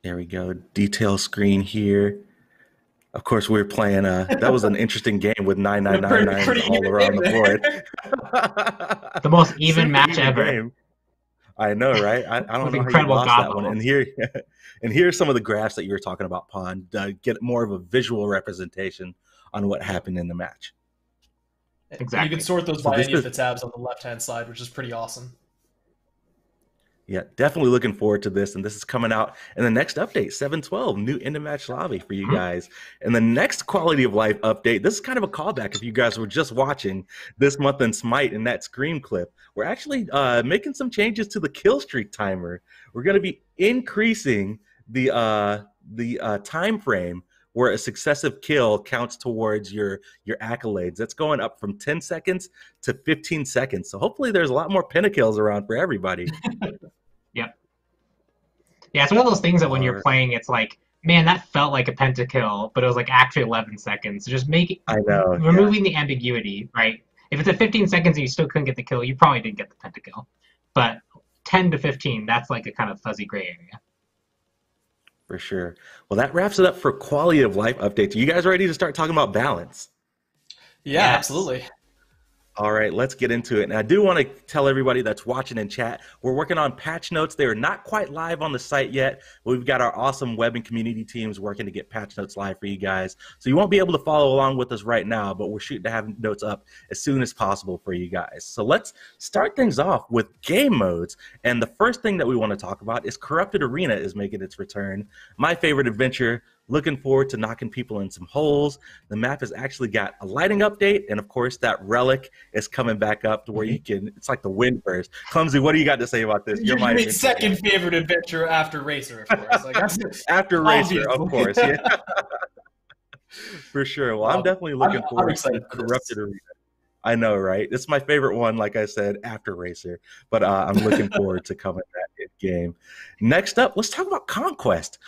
There we go. Detail screen here. Of course, we were playing. That was an interesting game with 9999 all around the board. The most even match ever. Game. I know, right? I don't know how you lost that one. And here's some of the graphs that you were talking about, Pond. Get more of a visual representation on what happened in the match. Exactly. You can sort those by any of the tabs on the left-hand side, which is pretty awesome. Yeah, definitely looking forward to this. And this is coming out in the next update, 7.12, new end of match lobby for you guys. And the next quality of life update, this is kind of a callback if you guys were just watching this month in Smite in that screen clip. We're actually making some changes to the kill streak timer. We're going to be increasing the time frame where a successive kill counts towards your accolades. That's going up from 10 seconds to 15 seconds. So hopefully there's a lot more pentakills around for everybody. Yep. Yeah, it's one of those things that when you're playing, it's like, man, that felt like a pentakill, but it was like actually 11 seconds. So just removing the ambiguity, right? If it's at 15 seconds and you still couldn't get the kill, you probably didn't get the pentakill. But 10 to 15, that's like a kind of fuzzy gray area. For sure. Well, that wraps it up for quality of life updates. Are you guys ready to start talking about balance? Yeah, absolutely. All right, let's get into it. And I do want to tell everybody that's watching in chat, we're working on patch notes. They are not quite live on the site yet, but we've got our awesome web and community teams working to get patch notes live for you guys. So you won't be able to follow along with us right now, but we're shooting to have notes up as soon as possible for you guys. So let's start things off with game modes. And the first thing that we want to talk about is Corrupted Arena is making its return. My favorite adventure. Looking forward to knocking people in some holes. The map has actually got a lighting update, and of course that relic is coming back up to where you can, it's like the wind burst. Clumsy, what do you got to say about this? You're my second favorite adventure after Racer, of course. Like, after Racer, of course, yeah. For sure. Well, I'm definitely looking forward to Corrupted Arena. I know, right? It's my favorite one, like I said, after Racer. But I'm looking forward to coming that game. Next up, let's talk about Conquest.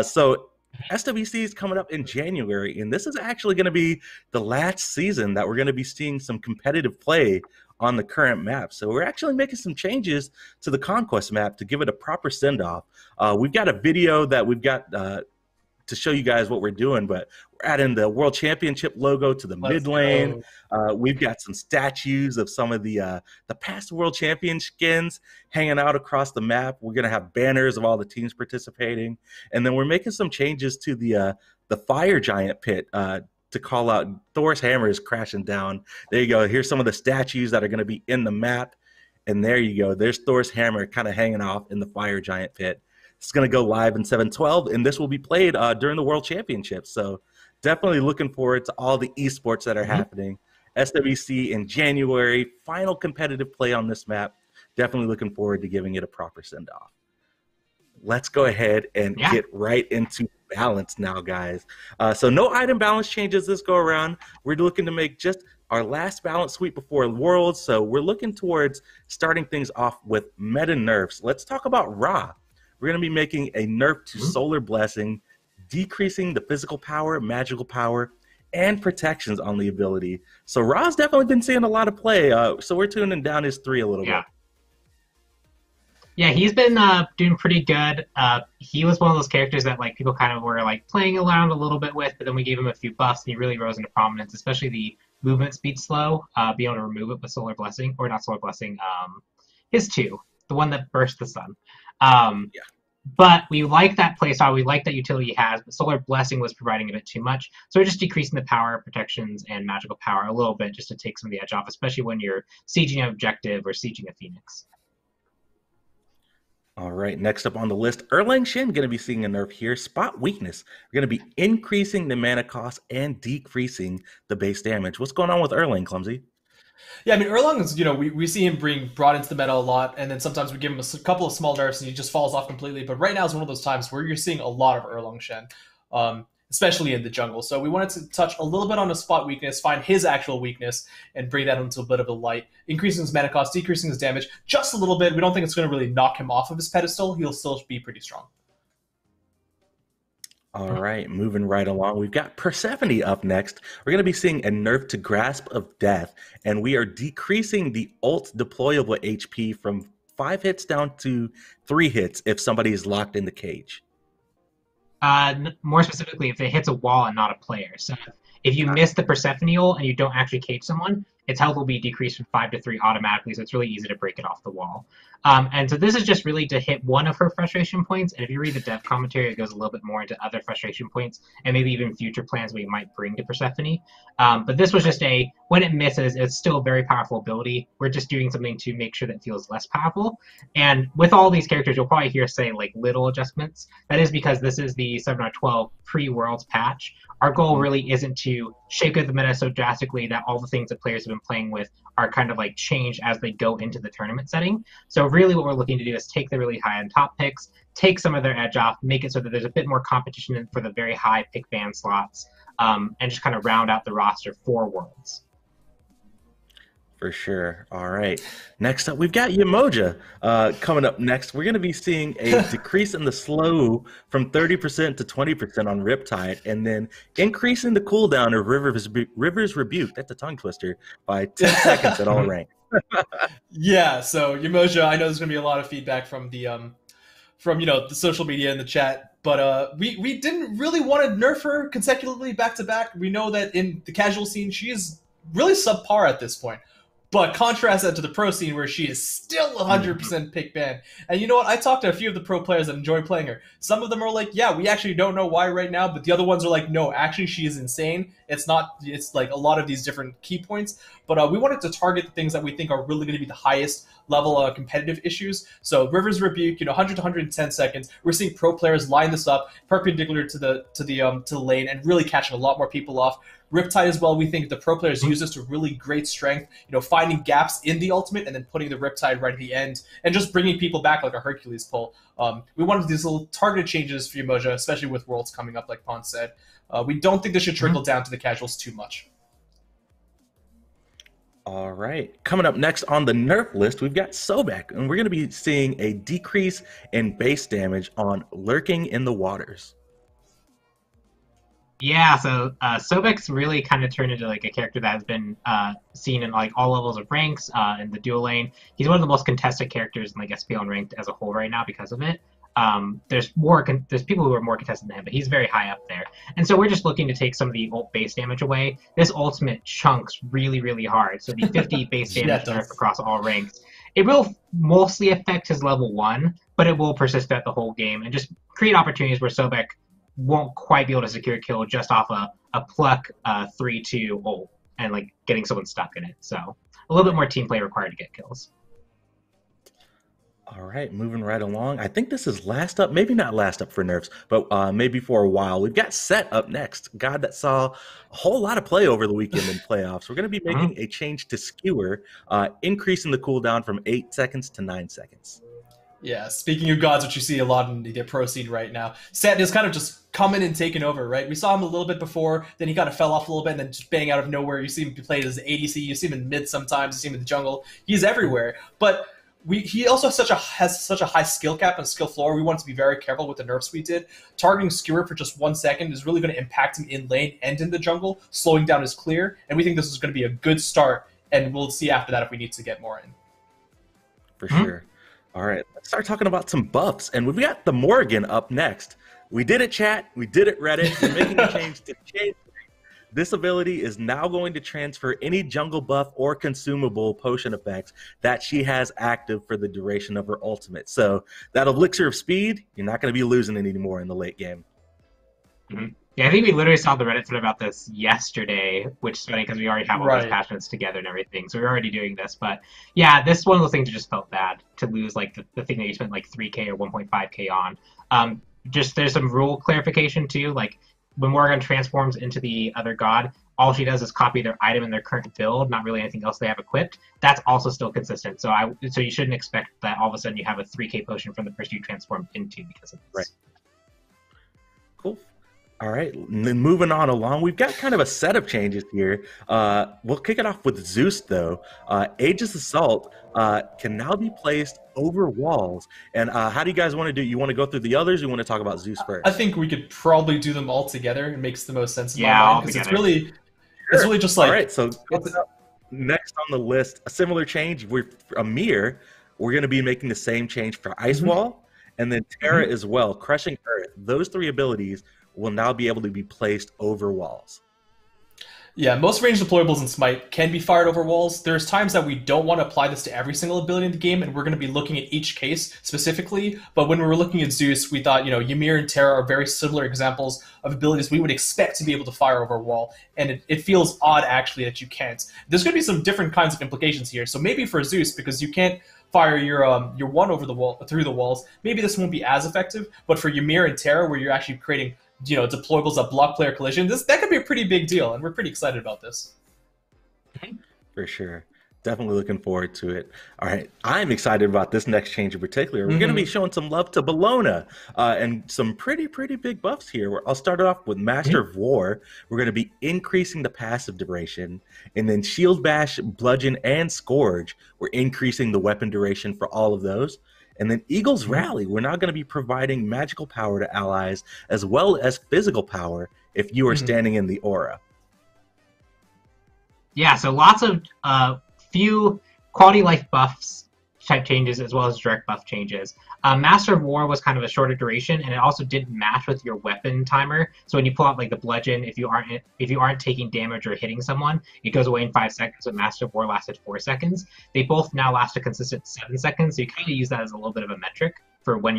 So SWC is coming up in January, and this is actually going to be the last season that we're going to be seeing some competitive play on the current map. So we're actually making some changes to the Conquest map to give it a proper send-off. We've got a video that we've got to show you guys what we're doing, but we're adding the World Championship logo to the mid lane. We've got some statues of some of the past World Champion skins hanging out across the map. We're going to have banners of all the teams participating. And then we're making some changes to the Fire Giant pit to call out Thor's hammer is crashing down. There you go. Here's some of the statues that are going to be in the map. And there you go. There's Thor's hammer kind of hanging off in the Fire Giant pit. It's going to go live in 7.12, and this will be played during the World Championships. So definitely looking forward to all the esports that are happening. SWC in January, final competitive play on this map. Definitely looking forward to giving it a proper send-off. Let's go ahead and get right into balance now, guys. So no item balance changes this go around. We're looking to make just our last balance sweep before Worlds, so we're looking towards starting things off with meta nerfs. Let's talk about Ra. We're going to be making a nerf to Solar Blessing, decreasing the physical power, magical power, and protections on the ability. So Ra's definitely been seeing a lot of play, so we're tuning down his 3 a little bit. Yeah, he's been doing pretty good. He was one of those characters that like people kind of were like playing around a little bit with, but then we gave him a few buffs and he really rose into prominence, especially the movement speed slow, being able to remove it with Solar Blessing, or not Solar Blessing, his 2, the one that bursts the sun. But we like that playstyle, we like that utility he has, but Solar Blessing was providing a bit too much. So we're just decreasing the power, protections, and magical power a little bit just to take some of the edge off, especially when you're sieging an objective or sieging a Phoenix. All right, next up on the list, Erlang Shen going to be seeing a nerf here. Spot Weakness. We're going to be increasing the mana cost and decreasing the base damage. What's going on with Erlang, Clumsy? Yeah, I mean, Erlang is, we see him being brought into the meta a lot, and then sometimes we give him a couple of small nerfs and he just falls off completely. But right now is one of those times where you're seeing a lot of Erlang Shen, especially in the jungle. So we wanted to touch a little bit on his spot weakness, find his actual weakness, and bring that into a bit of the light, increasing his mana cost, decreasing his damage just a little bit. We don't think it's going to really knock him off of his pedestal. He'll still be pretty strong. All right, moving right along. We've got Persephone up next. We're going to be seeing a nerf to Grasp of Death, and we are decreasing the ult deployable HP from 5 hits down to 3 hits if somebody is locked in the cage. More specifically, if it hits a wall and not a player. So if you miss the Persephone ult and you don't actually cage someone, its health will be decreased from 5 to 3 automatically, so it's really easy to break it off the wall. And so this is just really to hit one of her frustration points, and if you read the dev commentary, it goes a little bit more into other frustration points, and maybe even future plans we might bring to Persephone. But this was just when it misses, it's still a very powerful ability. We're just doing something to make sure that it feels less powerful. And with all these characters, you'll probably hear say like little adjustments. That is because this is the 7.12 pre-Worlds patch. Our goal really isn't to shake up the meta so drastically that all the things that players have been playing with are kind of like changed as they go into the tournament setting. So really what we're looking to do is take the really high-end top picks, take some of their edge off, make it so that there's a bit more competition for the very high pick ban slots, and just kind of round out the roster for Worlds. For sure. All right. Next up, we've got Yamoja coming up next. We're going to be seeing a decrease in the slow from 30% to 20% on Riptide, and then increasing the cooldown of River's Rebuke, that's a tongue twister, by 10 seconds at all ranks. Yeah, so Yamoja, I know there's going to be a lot of feedback from the the social media and the chat, but we didn't really want to nerf her consecutively back to back. We know that in the casual scene, she is really subpar at this point. But contrast that to the pro scene where she is still 100% pick ban. And you know what? I talked to a few of the pro players that enjoy playing her. Some of them are like, yeah, we actually don't know why right now. But the other ones are like, no, actually she is insane. It's like a lot of these different key points. But we wanted to target the things that we think are really going to be the highest level competitive issues. So River's Rebuke, 100 to 110 seconds. We're seeing pro players line this up perpendicular to the lane and really catching a lot more people off. Riptide as well, we think the pro players use this to really great strength, finding gaps in the ultimate and then putting the Riptide right at the end and just bringing people back like a Hercules pull. We wanted these little targeted changes for Yamoja, especially with Worlds coming up, like Pon said. We don't think this should trickle down to the casuals too much. All right. Coming up next on the nerf list, we've got Sobek, and we're going to be seeing a decrease in base damage on Lurking in the Waters. Yeah, so Sobek's really kind of turned into like a character that has been seen in like all levels of ranks in the duo lane. He's one of the most contested characters in like SPL and ranked as a whole right now because of it. There's people who are more contested than him, but he's very high up there. And so we're just looking to take some of the ult base damage away. This ultimate chunks really, really hard. So the 50 base damage nerf across all ranks. It will mostly affect his level 1, but it will persist throughout the whole game and just create opportunities where Sobek won't quite be able to secure a kill just off a pluck 3-2 ult and like getting someone stuck in it. So a little bit more team play required to get kills. All right, moving right along. I think this is last up, maybe not last up for nerfs, but maybe for a while. We've got Set up next. God, that saw a whole lot of play over the weekend in playoffs. We're going to be making a change to Skewer, increasing the cooldown from 8 seconds to 9 seconds. Yeah, speaking of gods, which you see a lot in the pro scene right now, Satan is kind of just coming and taking over, right? We saw him a little bit before, then he kind of fell off a little bit, and then just bang out of nowhere. You see him play as ADC, you see him in mid sometimes, you see him in the jungle. He's everywhere. But he also has such a high skill cap and skill floor. We want to be very careful with the nerfs we did. Targeting Skewer for just 1 second is really going to impact him in lane and in the jungle, slowing down his clear, and we think this is going to be a good start, and we'll see after that if we need to get more in. For sure. All right, let's start talking about some buffs. And we've got the Morrigan up next. We did it, chat. We did it, Reddit. We're making a change to change. This ability is now going to transfer any jungle buff or consumable potion effects that she has active for the duration of her ultimate. So that Elixir of Speed, you're not going to be losing it anymore in the late game. Yeah, I think we literally saw the Reddit thread about this yesterday, which is funny because we already have all those patch notes together and everything, so we're already doing this. But yeah, this is one of those things that just felt bad to lose, like the thing that you spent like 3K or 1.5K on. Just there's some rule clarification too, like when Morrigan transforms into the other god, all she does is copy their item in their current build, not really anything else they have equipped. That's also still consistent. So you shouldn't expect that all of a sudden you have a 3K potion from the person you transformed into because of this. Right. Cool. All right, and then moving on along, we've got kind of a set of changes here. We'll kick it off with Zeus, though. Aegis Assault can now be placed over walls. And how do you guys want to do it? You want to go through the others, or you want to talk about Zeus first? I think we could probably do them all together. It makes the most sense in Yeah, my mind, all because it's together. really just like... All right, so next on the list, a similar change. We're Amir. We're going to be making the same change for Ice Wall, and then Terra as well, Crushing Earth. Those 3 abilities will now be able to be placed over walls. Yeah, most ranged deployables in Smite can be fired over walls. There's times that we don't want to apply this to every single ability in the game, and we're going to be looking at each case specifically. But when we were looking at Zeus, we thought, Ymir and Terra are very similar examples of abilities we would expect to be able to fire over a wall, and it feels odd, actually, that you can't. There's going to be some different kinds of implications here. So maybe for Zeus, because you can't fire your one over the wall through the walls, maybe this won't be as effective. But for Ymir and Terra, where you're actually creating deployables that block player collision, that could be a pretty big deal, and we're pretty excited about this. For sure. Definitely looking forward to it. All right, I'm excited about this next change in particular. We're going to be showing some love to Bologna and some pretty big buffs here. I'll start off with Master of War. We're going to be increasing the passive duration, and then Shield Bash, Bludgeon, and Scourge. We're increasing the weapon duration for all of those. And then Eagle's Rally, we're now going to be providing magical power to allies as well as physical power if you are standing in the aura. Yeah, so lots of few quality life buffs type changes as well as direct buff changes. Master of War was kind of a shorter duration, and it also didn't match with your weapon timer. So when you pull out like the bludgeon, if you aren't taking damage or hitting someone, it goes away in 5 seconds. But Master of War lasted 4 seconds. They both now last a consistent 7 seconds. So you kind of use that as a little bit of a metric for when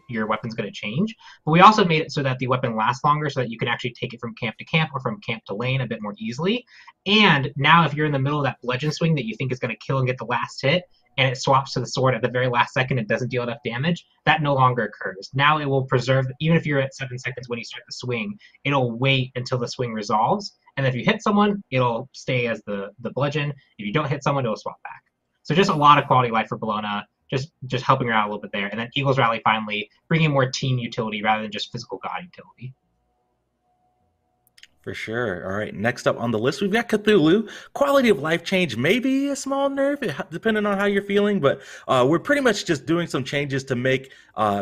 your weapon's going to change. But we also made it so that the weapon lasts longer, so that you can actually take it from camp to camp or from camp to lane a bit more easily. And now if you're in the middle of that bludgeon swing that you think is going to kill and get the last hit, and it swaps to the sword at the very last second and doesn't deal enough damage, that no longer occurs. Now it will preserve, even if you're at 7 seconds when you start the swing, it'll wait until the swing resolves. And if you hit someone, it'll stay as the bludgeon. If you don't hit someone, it'll swap back. So just a lot of quality life for Bologna, just helping her out a little bit there. And then Eagle's Rally finally bringing more team utility rather than just physical god utility. For sure. All right, next up on the list, we've got Cthulhu. Quality of life change, maybe a small nerf, depending on how you're feeling, but we're pretty much just doing some changes to make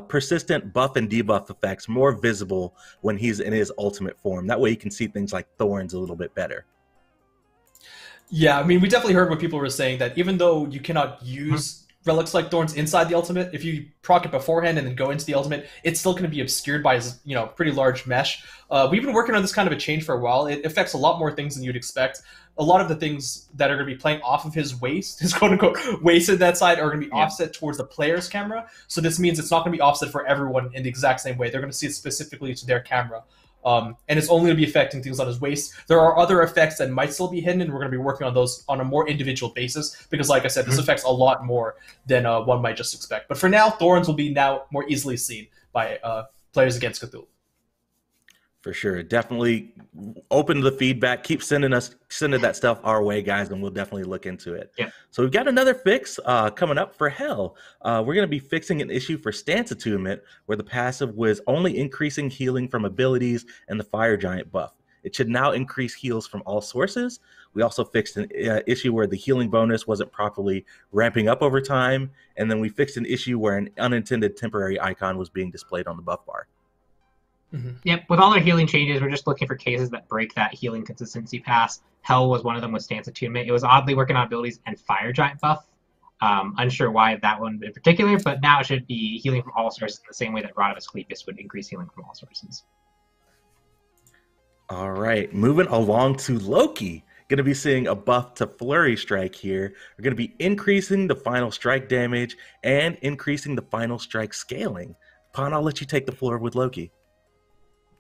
persistent buff and debuff effects more visible when he's in his ultimate form. That way you can see things like thorns a little bit better. Yeah, I mean, we definitely heard what people were saying, that even though you cannot use relics like thorns inside the ultimate, if you proc it beforehand and then go into the ultimate, it's still going to be obscured by his pretty large mesh. We've been working on this kind of a change for a while. It affects a lot more things than you'd expect. A lot of the things that are going to be playing off of his waist, his quote-unquote waist in that side, are going to be offset towards the player's camera. So this means it's not going to be offset for everyone in the exact same way. They're going to see it specifically to their camera. And it's only going to be affecting things on his waist. There are other effects that might still be hidden, and we're going to be working on those on a more individual basis, because like I said, this affects a lot more than one might just expect. But for now, thorns will be now more easily seen by players against Cthulhu. For sure. Definitely open to the feedback. Keep sending that stuff our way, guys, and we'll definitely look into it. Yeah. So we've got another fix coming up for Hell. We're going to be fixing an issue for Stance Attunement where the passive was only increasing healing from abilities and the Fire Giant buff. It should now increase heals from all sources. We also fixed an issue where the healing bonus wasn't properly ramping up over time. And then we fixed an issue where an unintended temporary icon was being displayed on the buff bar. Yep, with all our healing changes, we're just looking for cases that break that healing consistency pass. Hell was one of them with Stance Attunement. It was oddly working on abilities and Fire Giant buff. Unsure why that one in particular, but now it should be healing from all sources in the same way that Rod of Asclepius would increase healing from all sources. All right, moving along to Loki. Going to be seeing a buff to Flurry Strike here. We're going to be increasing the final strike damage and increasing the final strike scaling. Pon, I'll let you take the floor with Loki.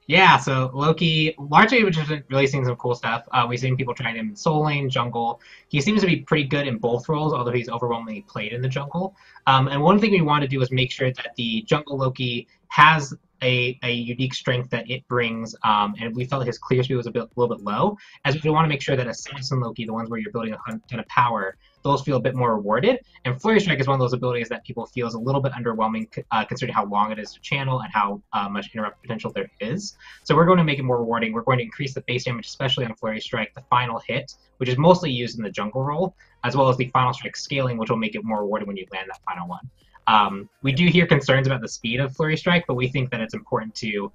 Yeah, so Loki, largely we've just really seen some cool stuff. We've seen people trying him in Soul Lane, Jungle. He seems to be pretty good in both roles, although he's overwhelmingly played in the Jungle. And one thing we want to do is make sure that the Jungle Loki has a unique strength that it brings, and we felt his clear speed was a little bit low, as we want to make sure that Assassin Loki, the ones where you're building a ton of power, those feel a bit more rewarded. And Flurry Strike is one of those abilities that people feel is a little bit underwhelming, considering how long it is to channel and how much interrupt potential there is. So we're going to make it more rewarding. We're going to increase the base damage, especially on Flurry Strike, the final hit, which is mostly used in the Jungle role, as well as the final strike scaling, which will make it more rewarding when you land that final one. We do hear concerns about the speed of Flurry Strike, but we think that it's important to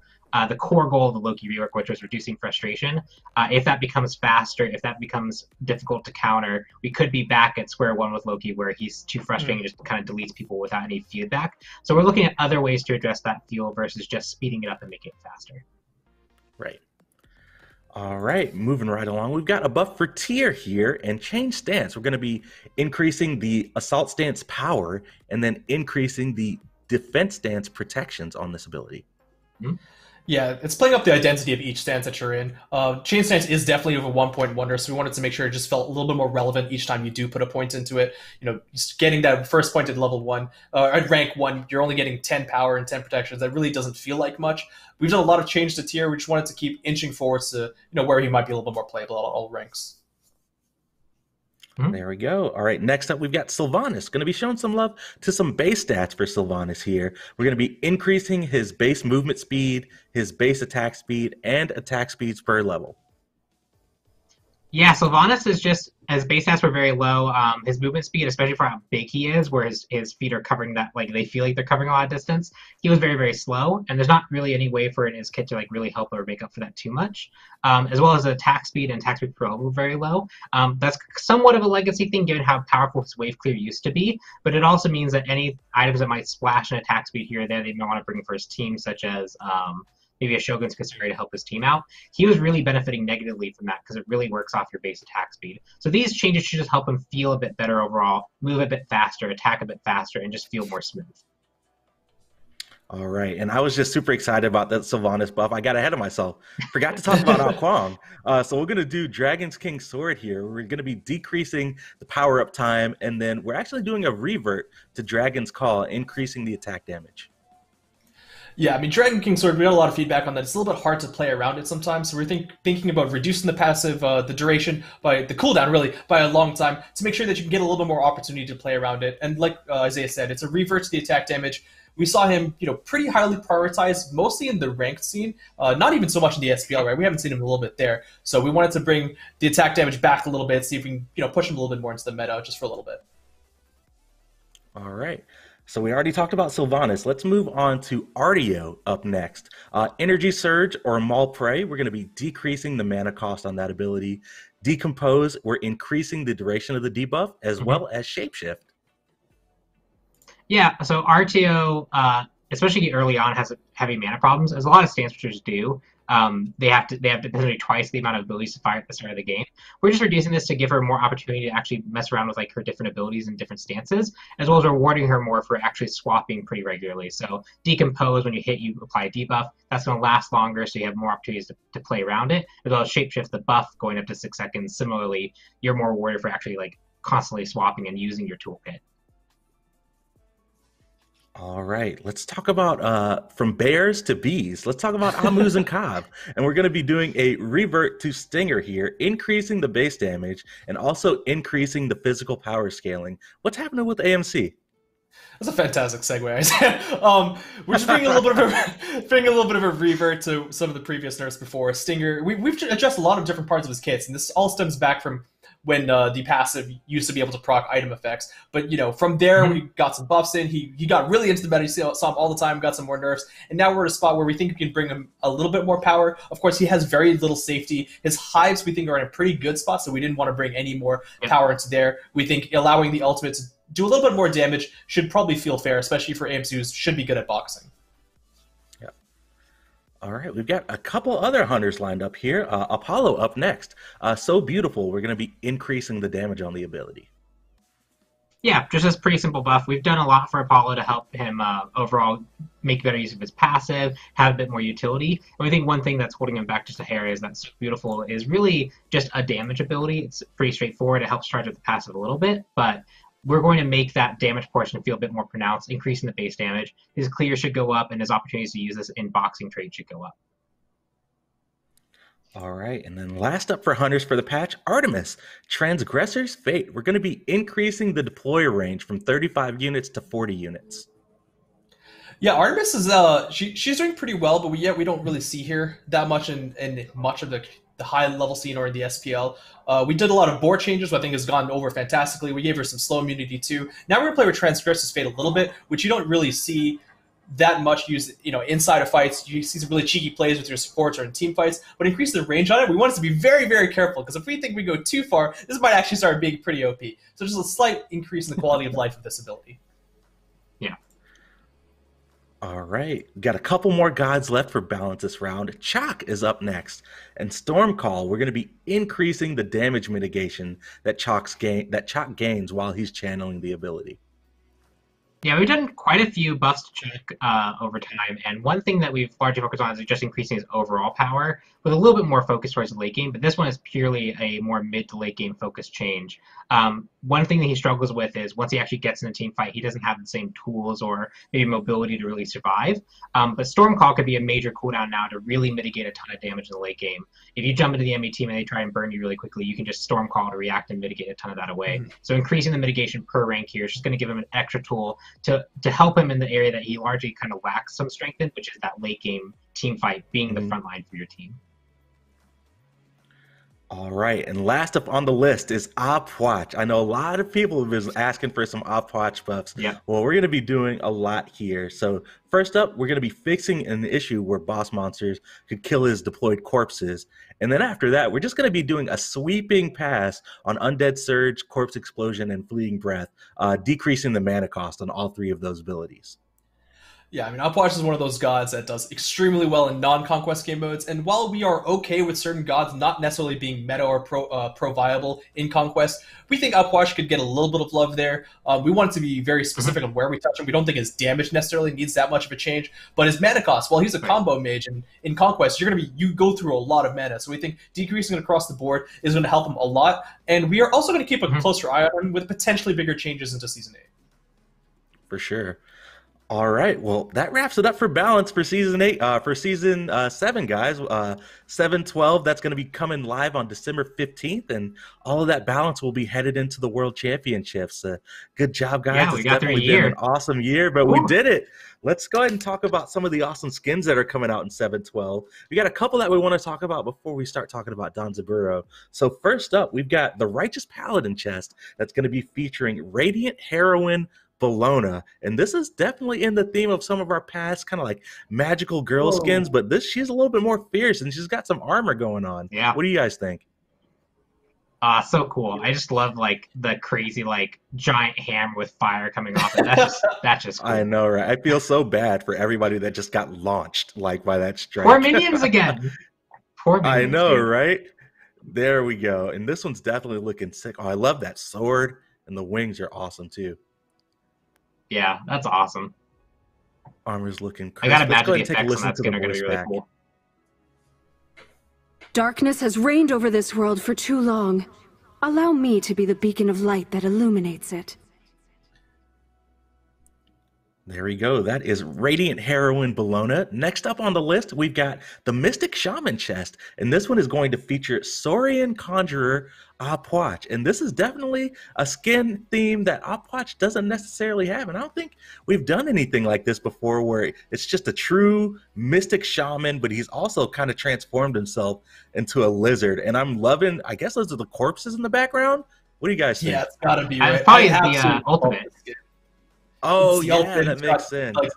the core goal of the Loki rework, which was reducing frustration. If that becomes faster, if that becomes difficult to counter, we could be back at square one with Loki, where he's too frustrating and just kind of deletes people without any feedback. So we're looking at other ways to address that feel versus just speeding it up and making it faster. Right. All right, moving right along. We've got a buff for Tier here and change stance. We're going to be increasing the assault stance power and then increasing the defense stance protections on this ability. Yeah, it's playing up the identity of each stance that you're in. Chain stance is definitely of a 1-point wonder, so we wanted to make sure it just felt a little bit more relevant each time you do put a point into it. You know, just getting that first point at level 1, at rank 1, you're only getting 10 power and 10 protections. That really doesn't feel like much. We've done a lot of change to Tier. We just wanted to keep inching forwards to, where he might be a little bit more playable at all ranks. There we go. All right, next up we've got Sylvanas. Going to be showing some love to some base stats for Sylvanas here. We're going to be increasing his base movement speed, his base attack speed, and attack speeds per level. Yeah, Sylvanas is just, as base stats were very low, his movement speed, especially for how big he is, where his feet are covering that, like they feel like they're covering a lot of distance, he was very, very slow, and there's not really any way for his kit to like really help or make up for that too much. As well as attack speed and attack speed per level were very low. That's somewhat of a legacy thing given how powerful his wave clear used to be, but it also means that any items that might splash an attack speed here or there they might want to bring for his team, such as maybe a Shogun's Caesarea to help his team out, he was really benefiting negatively from that because it really works off your base attack speed. So these changes should just help him feel a bit better overall, move a bit faster, attack a bit faster, and just feel more smooth. All right, and I was just super excited about that Sylvanas buff. I got ahead of myself. Forgot to talk about Ao Kuang. So we're going to do Dragon's King Sword here. We're going to be decreasing the power-up time, and then we're actually doing a revert to Dragon's Call, increasing the attack damage. Yeah, I mean, Dragon King Sword, we got a lot of feedback on that. It's a little bit hard to play around it sometimes, so we're thinking about reducing the passive, the duration, by the cooldown, really, by a long time, to make sure that you can get a little bit more opportunity to play around it. And like Isaiah said, it's a revert to the attack damage. We saw him, pretty highly prioritized, mostly in the ranked scene, not even so much in the SPL, right? We haven't seen him a little bit there. So we wanted to bring the attack damage back a little bit, see if we can, push him a little bit more into the meta, just for a little bit. All right. So we already talked about Sylvanas. Let's move on to Ardeo up next. Energy Surge or Maul Prey, we're going to be decreasing the mana cost on that ability. Decompose, we're increasing the duration of the debuff, as well as Shapeshift. Yeah, so RTO, especially early on, has heavy mana problems, as a lot of stance switchers do. They have potentially twice the amount of abilities to fire at the start of the game. We're just reducing this to give her more opportunity to actually mess around with like her different abilities and different stances, as well as rewarding her more for actually swapping pretty regularly. So Decompose, when you hit, you apply a debuff. That's going to last longer, so you have more opportunities to play around it. As well as Shapeshift, the buff going up to 6 seconds. Similarly, you're more rewarded for actually like constantly swapping and using your toolkit. All right, let's talk about from bears to bees. Let's talk about Amus and Cobb. And we're going to be doing a revert to Stinger here, increasing the base damage and also increasing the physical power scaling. What's happening with AMC? That's a fantastic segue, Isaiah. We're just bringing a little bit of a revert to some of the previous nerfs before. Stinger, we've adjusted a lot of different parts of his kits, and this all stems back from when the passive used to be able to proc item effects. But, you know, from there, we got some buffs in. He got really into the meta. You saw him all the time, got some more nerfs. And now we're at a spot where we think we can bring him a little bit more power. Of course, he has very little safety. His hives, we think, are in a pretty good spot, so we didn't want to bring any more power into there. We think allowing the ultimate to do a little bit more damage should probably feel fair, especially for AMC, who should be good at boxing. Yeah. All right, we've got a couple other hunters lined up here. Apollo up next. So beautiful, we're going to be increasing the damage on the ability. Yeah, just a pretty simple buff. We've done a lot for Apollo to help him overall make better use of his passive, have a bit more utility. And I think one thing that's holding him back just a hair is that So Beautiful is really just a damage ability. It's pretty straightforward. It helps charge up the passive a little bit, but we're going to make that damage portion feel a bit more pronounced, increasing the base damage. His clear should go up, and his opportunities to use this in boxing trade should go up. All right, and then last up for hunters for the patch, Artemis, Transgressor's Fate. We're going to be increasing the deploy range from 35 units to 40 units. Yeah, Artemis is she's doing pretty well, but we don't really see her that much in much of the high level scene or in the SPL. We did a lot of board changes, which I think has gone over fantastically. We gave her some slow immunity too. Now we're gonna play with Transgressor's Fate a little bit, which you don't really see that much used, you know, inside of fights. You see some really cheeky plays with your supports or in team fights, but increase the range on it. We want us to be very, very careful, because if we think we go too far, this might actually start being pretty OP. So just a slight increase in the quality of life of this ability. All right, got a couple more gods left for balance this round. Chalk is up next, and Stormcall. We're going to be increasing the damage mitigation that Chalk gains while he's channeling the ability. Yeah, we've done quite a few buffs to Chalk over time, and one thing that we've largely focused on is just increasing his overall power with a little bit more focus towards the late game, but this one is purely a more mid to late game focused change. One thing that he struggles with is once he actually gets in a team fight, he doesn't have the same tools or maybe mobility to really survive. But Stormcall could be a major cooldown now to really mitigate a ton of damage in the late game. If you jump into the enemy team and they try and burn you really quickly, you can just Stormcall to react and mitigate a ton of that away. So increasing the mitigation per rank here is just going to give him an extra tool to help him in the area that he largely kind of lacks some strength in, which is that late game team fight, being the front line for your team. All right, and last up on the list is Opwatch. I know a lot of people have been asking for some Opwatch buffs. Yeah. Well, we're going to be doing a lot here. So first up, we're going to be fixing an issue where boss monsters could kill his deployed corpses. And then after that, we're just going to be doing a sweeping pass on Undead Surge, Corpse Explosion, and Fleeting Breath, decreasing the mana cost on all three of those abilities. Yeah, I mean, Opwatch is one of those gods that does extremely well in non-conquest game modes, and while we are okay with certain gods not necessarily being meta or pro-viable in conquest, we think Opwatch could get a little bit of love there. We want it to be very specific on where we touch him. We don't think his damage necessarily needs that much of a change, but his mana cost, while he's a combo mage, and in conquest, you go through a lot of mana, so we think decreasing it across the board is going to help him a lot, and we are also going to keep a closer eye on him with potentially bigger changes into Season 8. For sure. All right, well, that wraps it up for balance for season 8. For season 7, guys, 7/12. That's going to be coming live on December 15th, and all of that balance will be headed into the World Championships. Good job, guys! Yeah, we got through a year. Been an awesome year, but we did it. Let's go ahead and talk about some of the awesome skins that are coming out in 7/12. We got a couple that we want to talk about before we start talking about Danzaburou. So first up, we've got the Righteous Paladin chest that's going to be featuring Radiant Heroine Bologna, and this is definitely in the theme of some of our past kind of like magical girl skins, but she's a little bit more fierce and she's got some armor going on. Yeah. What do you guys think? So cool. I just love like the crazy like giant hammer with fire coming off it. That's just cool. I know, right? I feel so bad for everybody that just got launched like by that strike. Poor minions again. Poor minions. I know, right? There we go. And this one's definitely looking sick. Oh, I love that sword, and the wings are awesome too. Yeah, that's awesome. Armor's looking crisp. I gotta imagine the effects on that skin are gonna be really cool. Darkness has reigned over this world for too long. Allow me to be the beacon of light that illuminates it. There we go. That is Radiant Heroine Bologna. Next up on the list, we've got the Mystic Shaman chest. And this one is going to feature Saurian Conjurer Apwatch. And this is definitely a skin theme that Apwatch doesn't necessarily have. And I don't think we've done anything like this before where it's just a true Mystic Shaman, but he's also kind of transformed himself into a lizard. And I'm loving, I guess those are the corpses in the background. What do you guys think? Yeah, it's gotta be right. It's probably the ultimate. Oh, it's yeah, that makes sense. Like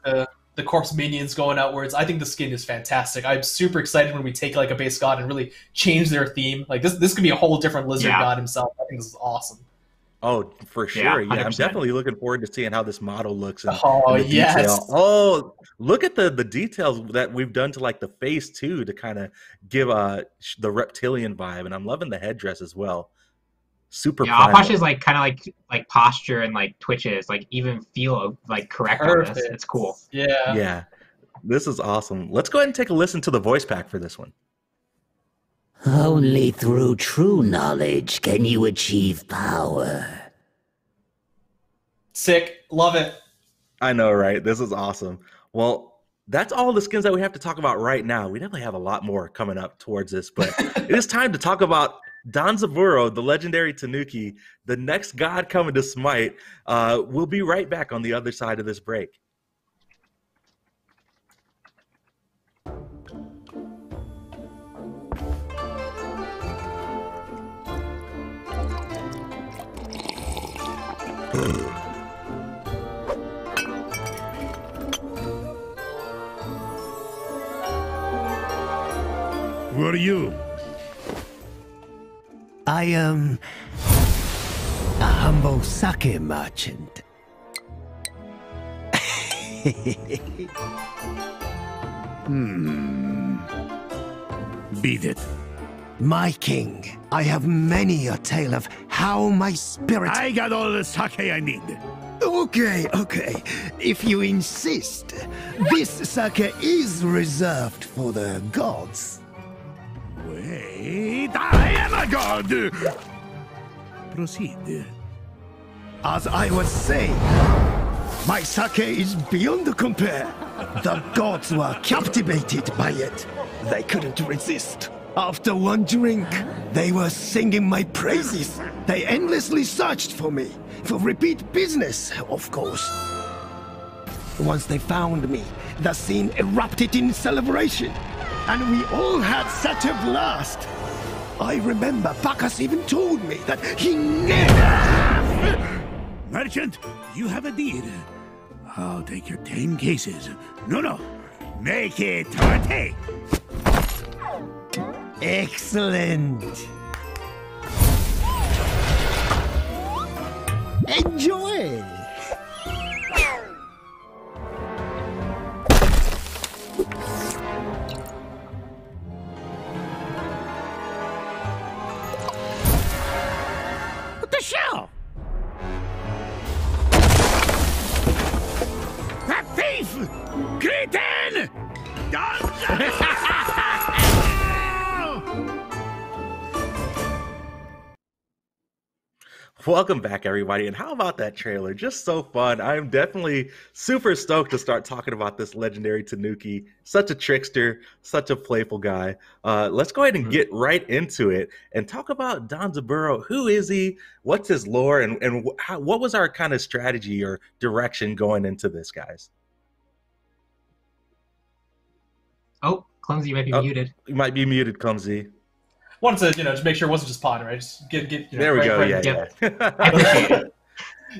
the corpse minions going outwards. I think the skin is fantastic. I'm super excited when we take like a base god and really change their theme. Like this could be a whole different lizard god himself. I think this is awesome. Oh, for sure. Yeah, I'm 100%. definitely looking forward to seeing how this model looks. And the yes. detail. Oh, look at the details that we've done to like the face too to kind of give the reptilian vibe. And I'm loving the headdress as well. Super. Yeah, Apwatch's like kind of like posture and like twitches like even feel like correct on this. It's cool. Yeah. Yeah. This is awesome. Let's go ahead and take a listen to the voice pack for this one. Only through true knowledge can you achieve power. Sick. Love it. I know, right? This is awesome. Well, that's all the skins that we have to talk about right now. We definitely have a lot more coming up towards this, but it is time to talk about Danzaburou, the legendary Tanuki, the next god coming to Smite. We'll be right back on the other side of this break. Who are you? I am a humble sake merchant. Beat it. My king, I have many a tale of how my spirit... I got all the sake I need. Okay. If you insist, this sake is reserved for the gods. Wait, I am a god! Proceed. As I was saying, my sake is beyond compare. The gods were captivated by it. They couldn't resist. After one drink, they were singing my praises. They endlessly searched for me, for repeat business, of course. Once they found me, the scene erupted in celebration, and we all had such a blast. I remember Bacchus even told me that he never... Merchant, you have a deal. I'll take your 10 cases. No. Make it 20. Excellent. Enjoy. What the shell? That thief! Cretin! Welcome back, everybody. And how about that trailer? Just so fun. I'm definitely super stoked to start talking about this legendary Tanuki. Such a trickster, such a playful guy. Let's go ahead and get right into it and talk about Danzaburou. Who is he? What's his lore? And what was our kind of strategy or direction going into this, guys? Oh, Clumsy, you might be muted. You might be muted, Clumsy. Wanted to, just make sure it wasn't just pod, right? Just get there we go. Yeah. I appreciate it.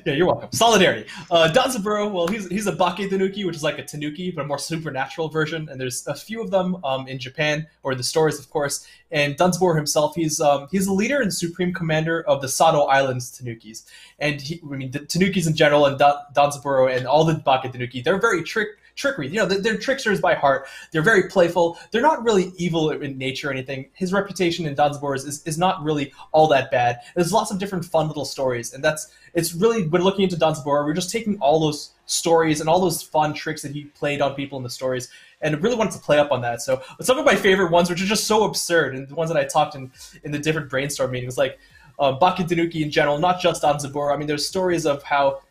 Yeah, you're welcome. Solidarity. Danzaburou, well, he's a Bake Tanuki, which is like a Tanuki, but a more supernatural version. And there's a few of them in Japan, or the stories, of course. And Danzaburou himself, he's the leader and supreme commander of the Sado Islands Tanukis. And the Tanukis in general, and Danzaburou and all the Bake Tanuki, they're very trickery. They're tricksters by heart. They're very playful. They're not really evil in nature or anything. His reputation in Danzaburou is not really all that bad. There's lots of different fun little stories, and it's really, when looking into Danzaburou, we're just taking all those stories and all those fun tricks that he played on people in the stories, and really wanted to play up on that. So some of my favorite ones, which are just so absurd, and the ones that I talked in the different brainstorm meetings, like Bake Tanuki in general, not just Danzaburou. I mean, there's stories of how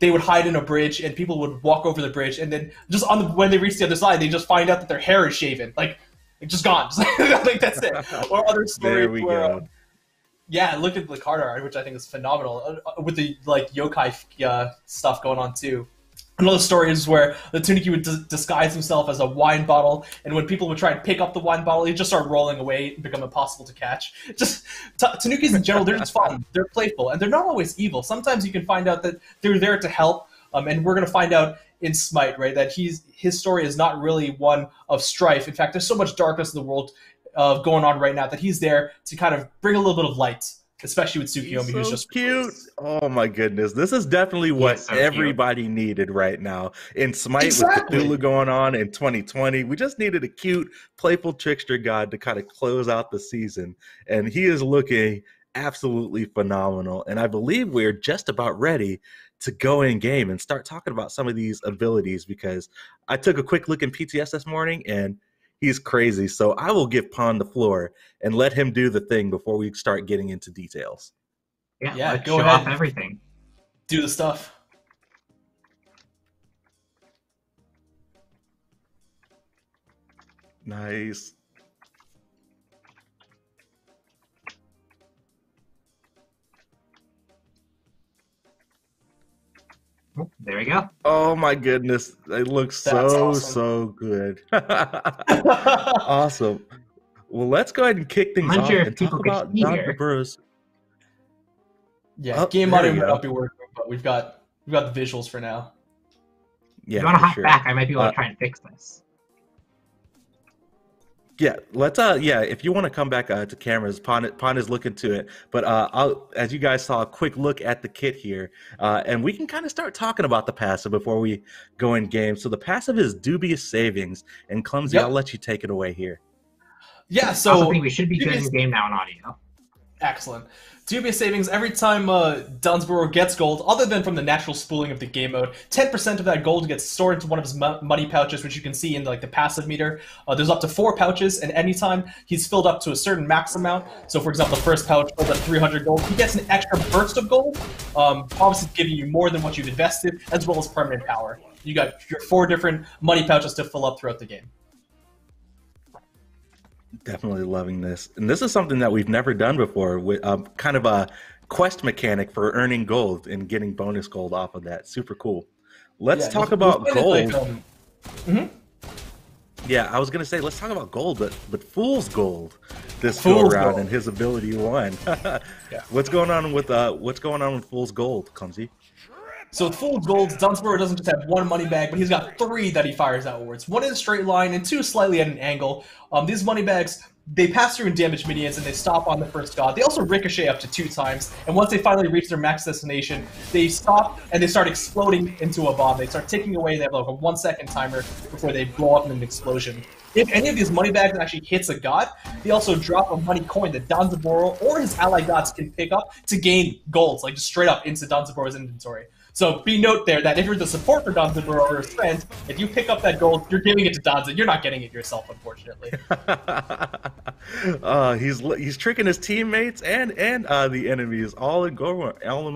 they would hide in a bridge, and people would walk over the bridge, and then just when they reach the other side, they just find out that their hair is shaven, like just gone. Like that's it. Or other stories There we where, go. yeah, look at the card art, which I think is phenomenal, with the like yokai stuff going on too. Another story is where the Tanuki would disguise himself as a wine bottle, and when people would try and pick up the wine bottle, he'd just start rolling away and become impossible to catch. Just Tanukis in general, they're just fun, they're playful, and they're not always evil. Sometimes you can find out that they're there to help, and we're going to find out in Smite, right, that his story is not really one of strife. In fact, there's so much darkness in the world going on right now that he's there to kind of bring a little bit of light. Especially with Tsukiyomi, who's just cute. Oh my goodness, this is definitely what everybody needed right now in Smite with Cthulhu going on in 2020. We just needed a cute, playful trickster god to kind of close out the season, and he is looking absolutely phenomenal. And I believe we're just about ready to go in game and start talking about some of these abilities, because I took a quick look in PTS this morning and he's crazy. So I will give Pon the floor and let him do the thing before we start getting into details. Yeah, go ahead. Off everything. Do the stuff. Nice. Oh, there we go. Oh my goodness. It looks so good. Awesome. Well, let's go ahead and kick things off and talk about Danzaburou's. Yeah, game audio might not be working, but we've got the visuals for now. Yeah, if you want to hop back, I might be able to try and fix this. Yeah, let's if you want to come back to cameras, Pon is looking to it. But as you guys saw a quick look at the kit here, and we can kind of start talking about the passive before we go in game. So the passive is Dubious Savings, and Clumsy, I'll let you take it away here. Yeah, so I also think we should be good in game now on audio. Excellent. Dubious Savings, every time Danzaburou gets gold, other than from the natural spooling of the game mode, 10% of that gold gets stored into one of his money pouches, which you can see in like the passive meter. There's up to 4 pouches, and anytime he's filled up to a certain max amount, so for example, the first pouch filled at 300 gold, he gets an extra burst of gold, obviously giving you more than what you've invested, as well as permanent power. You got your 4 different money pouches to fill up throughout the game. Definitely loving this. And this is something that we've never done before, with kind of a quest mechanic for earning gold and getting bonus gold off of that. Super cool. Let's talk about gold. Like, Yeah, I was going to say, let's talk about gold, but Fool's Gold this go around and his ability 1. What's going on with Fool's Gold, Clumsy? So with Fool's Gold, Danzaburou doesn't just have 1 money bag, but he's got 3 that he fires outwards. 1 in a straight line and 2 slightly at an angle. These money bags, they pass through and damage minions, and they stop on the first god. They also ricochet up to 2 times, and once they finally reach their max destination, they stop and they start exploding into a bomb. They start ticking away. They have like a 1-second timer before they blow up in an explosion. If any of these money bags actually hits a god, they also drop a money coin that Danzaburou or his allied gods can pick up to gain golds, like just straight up into Danzaburou's inventory. So be note there that if you're the support for Danzaburou or his friends, if you pick up that gold, you're giving it to Danza. You're not getting it yourself, unfortunately. He's tricking his teammates and the enemies all in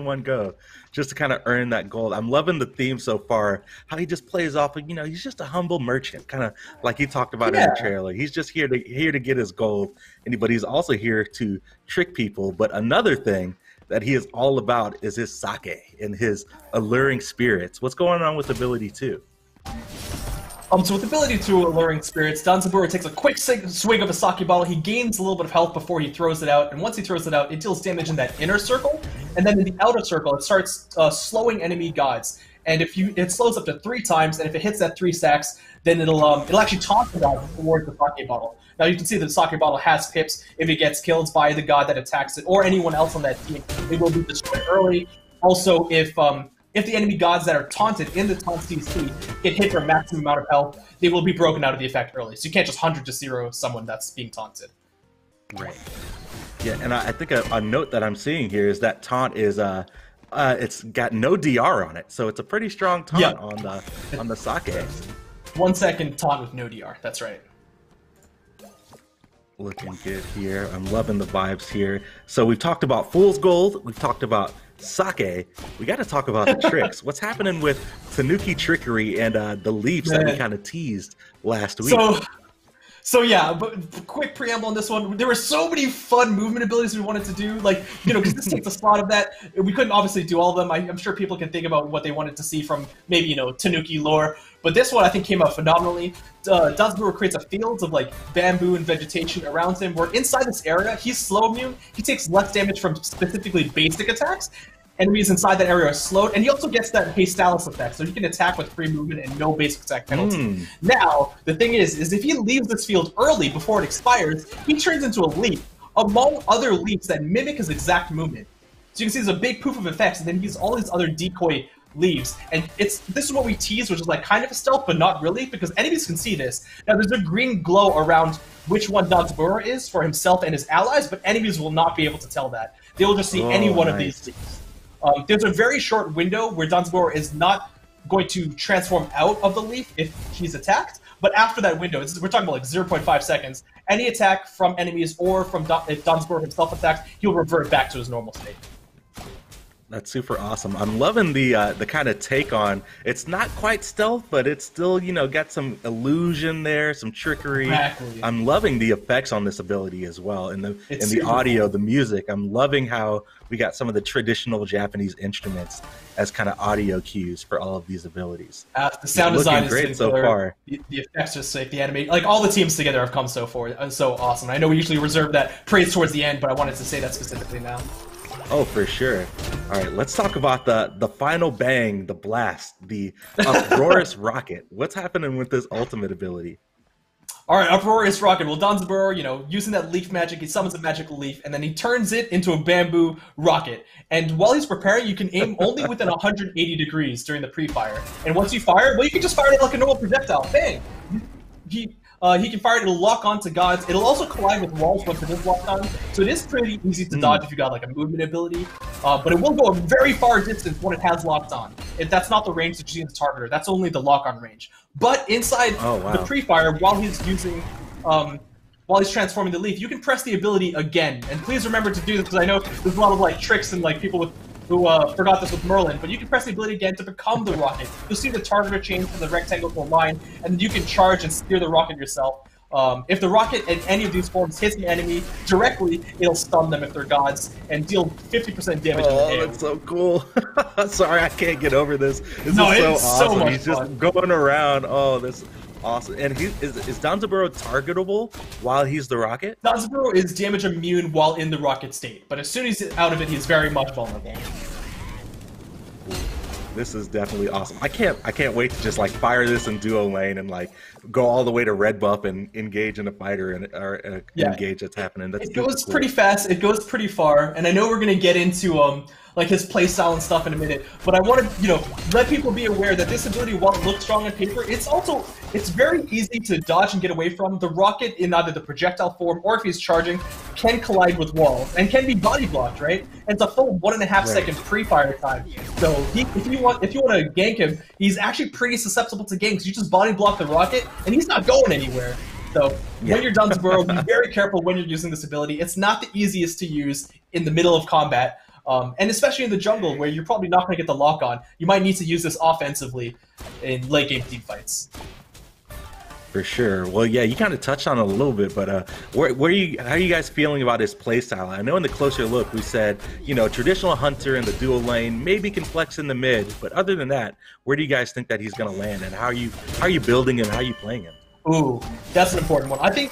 one go, just to kind of earn that gold. I'm loving the theme so far. How he just plays off of, he's just a humble merchant, kind of like he talked about in the trailer. He's just here to get his gold, but he's also here to trick people. But another thing that he is all about is his sake and his alluring spirits. What's going on with ability 2? So with ability 2, Alluring Spirits, Danzaburou takes a quick swig of a sake bottle. He gains a little bit of health before he throws it out, and once he throws it out, it deals damage in that inner circle, and then in the outer circle, it starts slowing enemy gods. And it slows up to 3 times, and if it hits that 3 stacks, then it'll actually taunt the god towards the sake bottle. Now you can see that the sake bottle has pips. If it gets killed by the god that attacks it, or anyone else on that team, it will be destroyed early. Also, if the enemy gods that are taunted in the taunt CC get hit their maximum amount of health, they will be broken out of the effect early. So you can't just 100 to 0 someone that's being taunted. Right. Yeah, and I think a note that I'm seeing here is that taunt is it's got no DR on it, so it's a pretty strong taunt on the sake. 1 second taunt with no DR. That's right. Looking good here. I'm loving the vibes here. So we've talked about Fool's Gold. We've talked about sake. We got to talk about the tricks. What's happening with Tanuki trickery and the leaps that we kind of teased last week? So yeah, but quick preamble on this one. There were so many fun movement abilities we wanted to do, like, you know, because this takes a slot of that. We couldn't obviously do all of them. I'm sure people can think about what they wanted to see from maybe, you know, Tanuki lore. But this one I think came out phenomenally. Danzaburou creates a field of like bamboo and vegetation around him, where inside this area, he's slow immune. He takes less damage from specifically basic attacks. Enemies inside that area are slowed, and he also gets that Hastalis effect, so he can attack with free movement and no basic attack penalty. Now, the thing is if he leaves this field early before it expires, he turns into a leaf, among other leaves that mimic his exact movement. So you can see there's a big poof of effects, and then he has all these other decoy leaves. And this is what we tease, which is like kind of a stealth, but not really, because enemies can see this. Now, there's a green glow around which one Danzaburou is for himself and his allies, but enemies will not be able to tell that. They will just see any one of these leaves. There's a very short window where Danzaburou is not going to transform out of the leaf if he's attacked, but after that window, we're talking about like 0.5 seconds, any attack from enemies or from if Danzaburou himself attacks, he'll revert back to his normal state. That's super awesome. I'm loving the kind of take on, it's not quite stealth, but it's still, you know, got some illusion there, some trickery. Exactly. I'm loving the effects on this ability as well, and the audio, the music. I'm loving how we got some of the traditional Japanese instruments as kind of audio cues for all of these abilities. The sound design is great so far. The effects are sick. The animation, like all the teams together have come so awesome. I know we usually reserve that praise towards the end, but I wanted to say that specifically now. Oh, for sure. All right, let's talk about the final bang, the blast, the uproarious rocket. What's happening with this ultimate ability? All right, uproarious rocket. Well, Danzaburou, you know, using that leaf magic, he summons a magical leaf, and then he turns it into a bamboo rocket. And while he's preparing, you can aim only within 180 degrees during the pre-fire. And once you fire, well, you can just fire it like a normal projectile. Bang! He can fire it, it'll lock onto gods. It'll also collide with walls once it is locked on. So it is pretty easy to dodge if you got like a movement ability. But it will go a very far distance when it has locked on. That's not the range that you see in the targeter. That's only the lock-on range. But inside the pre-fire, while he's using while he's transforming the leaf, you can press the ability again. And please remember to do this, because I know there's a lot of like tricks and like people who forgot this with Merlin, but you can press the ability again to become the rocket. You'll see the targeter change from the rectangle to a line, and then you can charge and steer the rocket yourself. If the rocket in any of these forms hits an enemy directly, it'll stun them if they're gods, and deal 50% damage in the air. That's so cool. Sorry, I can't get over this. This is so awesome. Much He's fun. just going around. Oh, this is awesome. And is Danzaburou targetable while he's the rocket? Danzaburou is damage immune while in the rocket state, but as soon as he's out of it, he's very much vulnerable. This is definitely awesome. I can't wait to just like fire this in duo lane and like go all the way to red buff and engage in a fighter or engage that's happening. It goes pretty fast. It goes pretty far, and I know we're gonna get into like his playstyle and stuff in a minute. But I want to let people be aware that this ability, while it looks strong on paper, it's very easy to dodge and get away from. The rocket in either the projectile form or if he's charging can collide with walls and can be body blocked, right? And it's a full 1.5 second pre-fire time. So if you want to gank him, he's actually pretty susceptible to ganks. You just body block the rocket and he's not going anywhere. So when you're Danzaburou, be very careful when you're using this ability. It's not the easiest to use in the middle of combat. And especially in the jungle, where you're probably not going to get the lock on. You might need to use this offensively in late game team fights. For sure. Well, yeah, you kind of touched on it a little bit, but how are you guys feeling about his playstyle? I know in the closer look we said, traditional hunter in the dual lane maybe can flex in the mid, but other than that, where do you guys think that he's going to land, and how are you building him? How are you playing him? Ooh, that's an important one. I think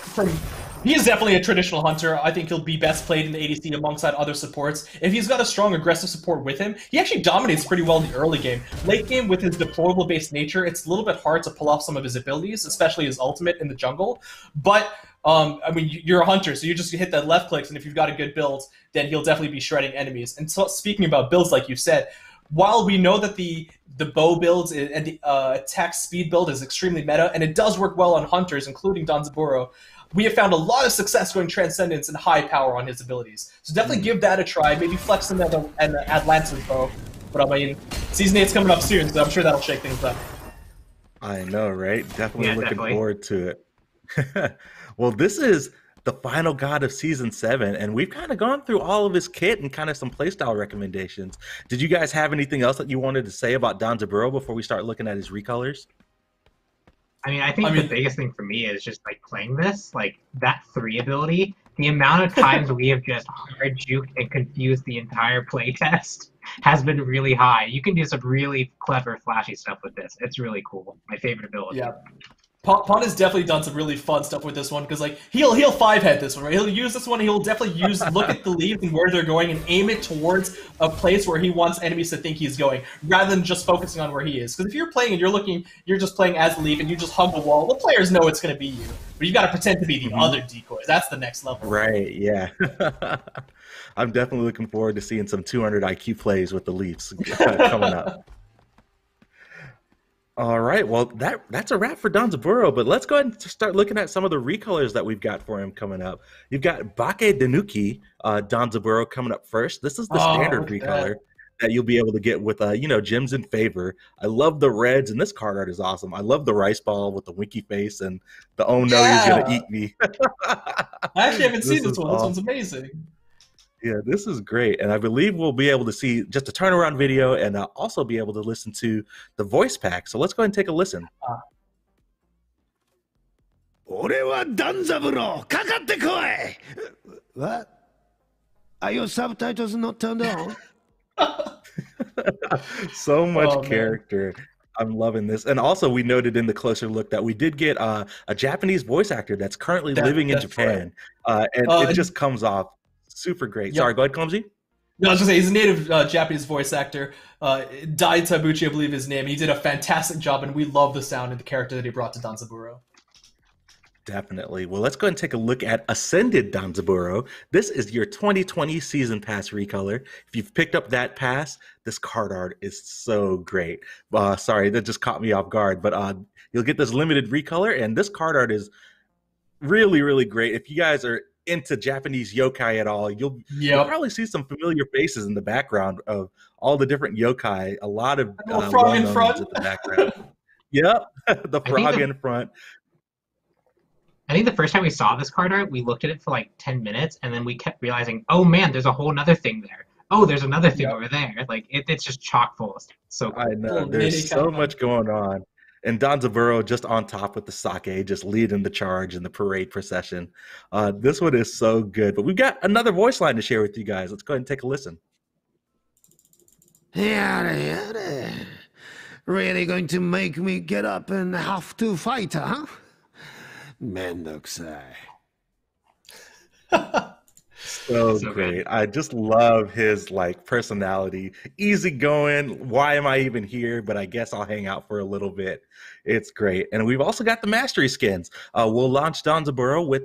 he is definitely a traditional hunter. I think he'll be best played in the ADC alongside other supports. If he's got a strong aggressive support with him, he actually dominates pretty well in the early game. Late game, with his deployable-based nature, it's a little bit hard to pull off some of his abilities, especially his ultimate in the jungle. But, I mean, you're a hunter, so you just hit that left clicks, and if you've got a good build, then he'll definitely be shredding enemies. And so, speaking about builds, like you said, while we know that the bow builds and the attack speed build is extremely meta, and it does work well on hunters, including Danzaburou, we have found a lot of success going Transcendence and high power on his abilities. So definitely give that a try. Maybe flex him and add Lance's bow. But I mean, Season 8's coming up soon, so I'm sure that'll shake things up. I know, right? Definitely looking forward to it. Well, this is the final god of season 7, and we've kind of gone through all of his kit and kind of some playstyle recommendations. Did you guys have anything else that you wanted to say about Danzaburou before we start looking at his recolors? I think the biggest thing for me is just like playing this, like that 3 ability. The amount of times we have just hard juked and confused the entire playtest has been really high. You can do some really clever, flashy stuff with this. It's really cool. My favorite ability. Yeah. Pon has definitely done some really fun stuff with this one, because like he'll 5-head this one, right? He'll use this one. He'll definitely look at the leaves and where they're going and aim it towards a place where he wants enemies to think he's going, rather than just focusing on where he is. Because if you're playing and you're just playing as the leaf and you just hug the wall, the players know it's going to be you, but you got to pretend to be the other decoys. That's the next level. Right? Yeah. I'm definitely looking forward to seeing some 200 IQ plays with the Leafs coming up. All right, well, that's a wrap for Danzaburou, but let's go ahead and start looking at some of the recolors that we've got for him coming up. You've got Bake Tanuki Danzaburou coming up first. This is the standard recolor that you'll be able to get with, gems in favor. I love the reds, and this card art is awesome. I love the rice ball with the winky face and the "oh no, you're gonna eat me." I actually haven't seen this one. This one's amazing. Yeah, this is great, and I believe we'll be able to see just a turnaround video and also be able to listen to the voice pack. So let's go ahead and take a listen. 俺はダンザブロー、かかってこい! What? Are your subtitles not turned on? So much character. I'm loving this. And also, we noted in the closer look that we did get a Japanese voice actor that's currently living in Japan, and it just comes off super great. Sorry, go ahead, Clumsy. No, I was going to say, he's a native Japanese voice actor. Dai Tabuchi, I believe his name. He did a fantastic job, and we love the sound and the character that he brought to Danzaburou. Definitely. Well, let's go ahead and take a look at Ascended Danzaburou. This is your 2020 Season Pass recolor. If you've picked up that pass, this card art is so great. Sorry, that just caught me off guard, but you'll get this limited recolor, and this card art is really, really great. If you guys are into Japanese yokai at all, you'll probably see some familiar faces in the background of all the different yokai. A lot of frog in front in the background. Yep, the frog in front. I think the first time we saw this card art, we looked at it for like 10 minutes, and then we kept realizing, oh man, there's a whole other thing there. Oh, there's another thing over there. Like it's just chock full of stuff. So cool. I know there's so much going on. And Danzaburou just on top with the sake, just leading the charge in the parade procession. This one is so good. But we've got another voice line to share with you guys. Let's go ahead and take a listen. Yada, yada. Really going to make me get up and have to fight, huh? Mendokusai. So great. I just love his personality. Easygoing. Why am I even here? But I guess I'll hang out for a little bit. It's great. And we've also got the mastery skins. We'll launch Danzaburou with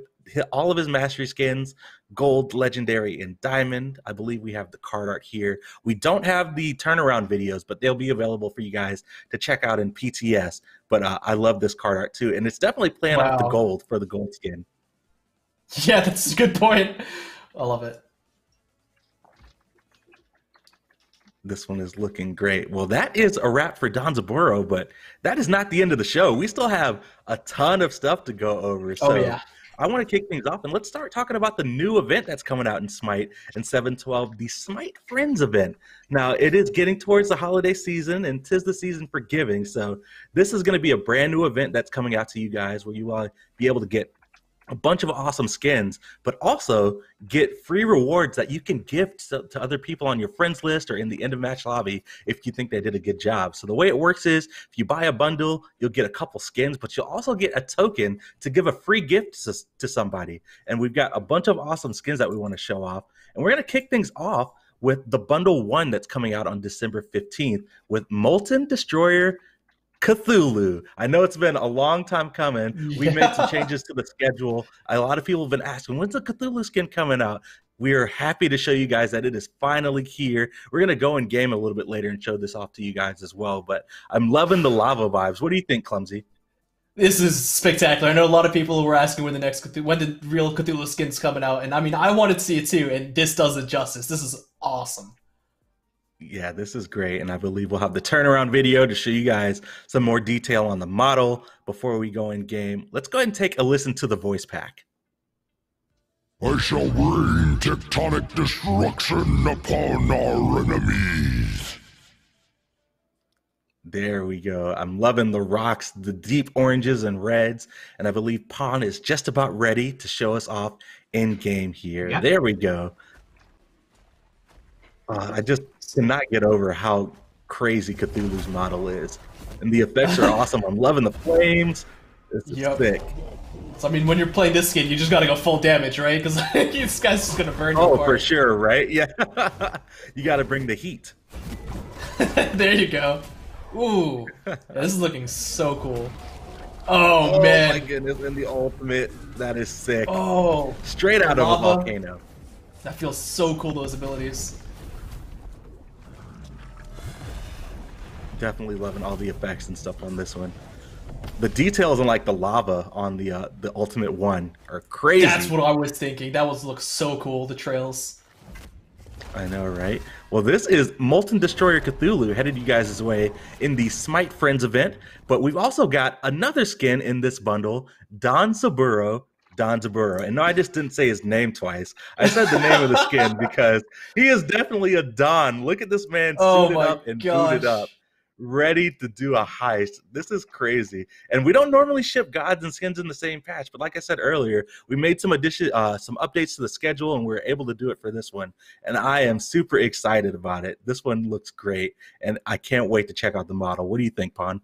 all of his mastery skins, gold, legendary, and diamond. I believe we have the card art here. We don't have the turnaround videos, but they'll be available for you guys to check out in PTS. But I love this card art too. And it's definitely playing off the gold for the gold skin. Yeah, that's a good point. I love it. This one is looking great. Well, that is a wrap for Danzaburou, but that is not the end of the show. We still have a ton of stuff to go over. So I want to kick things off, and let's start talking about the new event that's coming out in SMITE in 7/12, the SMITE Friends event. Now, it is getting towards the holiday season, and 'tis the season for giving. So this is going to be a brand new event that's coming out to you guys where you will be able to get a bunch of awesome skins, but also get free rewards that you can gift to other people on your friends list or in the end of match lobby if you think they did a good job. So the way it works is if you buy a bundle, you'll get a couple skins, but you'll also get a token to give a free gift to somebody. And we've got a bunch of awesome skins that we want to show off. And we're going to kick things off with the bundle 1 that's coming out on December 15th with Molten Destroyer Cthulhu. I know it's been a long time coming. We made some changes to the schedule. A lot of people have been asking, when's the Cthulhu skin coming out? We are happy to show you guys that it is finally here. We're going to go in game a little bit later and show this off to you guys as well. But I'm loving the lava vibes. What do you think, Clumsy? This is spectacular. I know a lot of people were asking when the real Cthulhu skin's coming out. And I mean, I wanted to see it too. And this does it justice. This is awesome. Yeah, this is great, and I believe we'll have the turnaround video to show you guys some more detail on the model before we go in game. Let's go ahead and take a listen to the voice pack. I shall rain tectonic destruction upon our enemies. There we go. I'm loving the rocks, the deep oranges and reds, and I believe Pawn is just about ready to show us off in game here. Yep. There we go. I just cannot get over how crazy Cthulhu's model is, and the effects are awesome. I'm loving the flames. This is sick. So I mean, when you're playing this skin, you just gotta go full damage, right? Because this guy's just gonna burn you Oh, apart. for sure, right? Yeah. You got to bring the heat. There you go. Ooh, yeah, this is looking so cool. Oh man! Oh my goodness! And the ultimate, that is sick. Oh, straight out of a lava. volcano. That feels so cool. Those abilities. Definitely loving all the effects and stuff on this one. The details on like the lava on the ultimate one are crazy. That's what I was thinking. That looks so cool. The trails. I know, right? Well, this is Molten Destroyer Cthulhu headed you guys' way in the Smite Friends event, but we've also got another skin in this bundle, Danzaburou. And no, I just didn't say his name twice. I said the name of the skin because he is definitely a Don. Look at this man suited up and booted up, ready to do a heist. This is crazy. And we don't normally ship gods and skins in the same patch, but like I said earlier, we made some updates to the schedule, and we were able to do it for this one. And I am super excited about it. This one looks great, and I can't wait to check out the model. What do you think, Pon?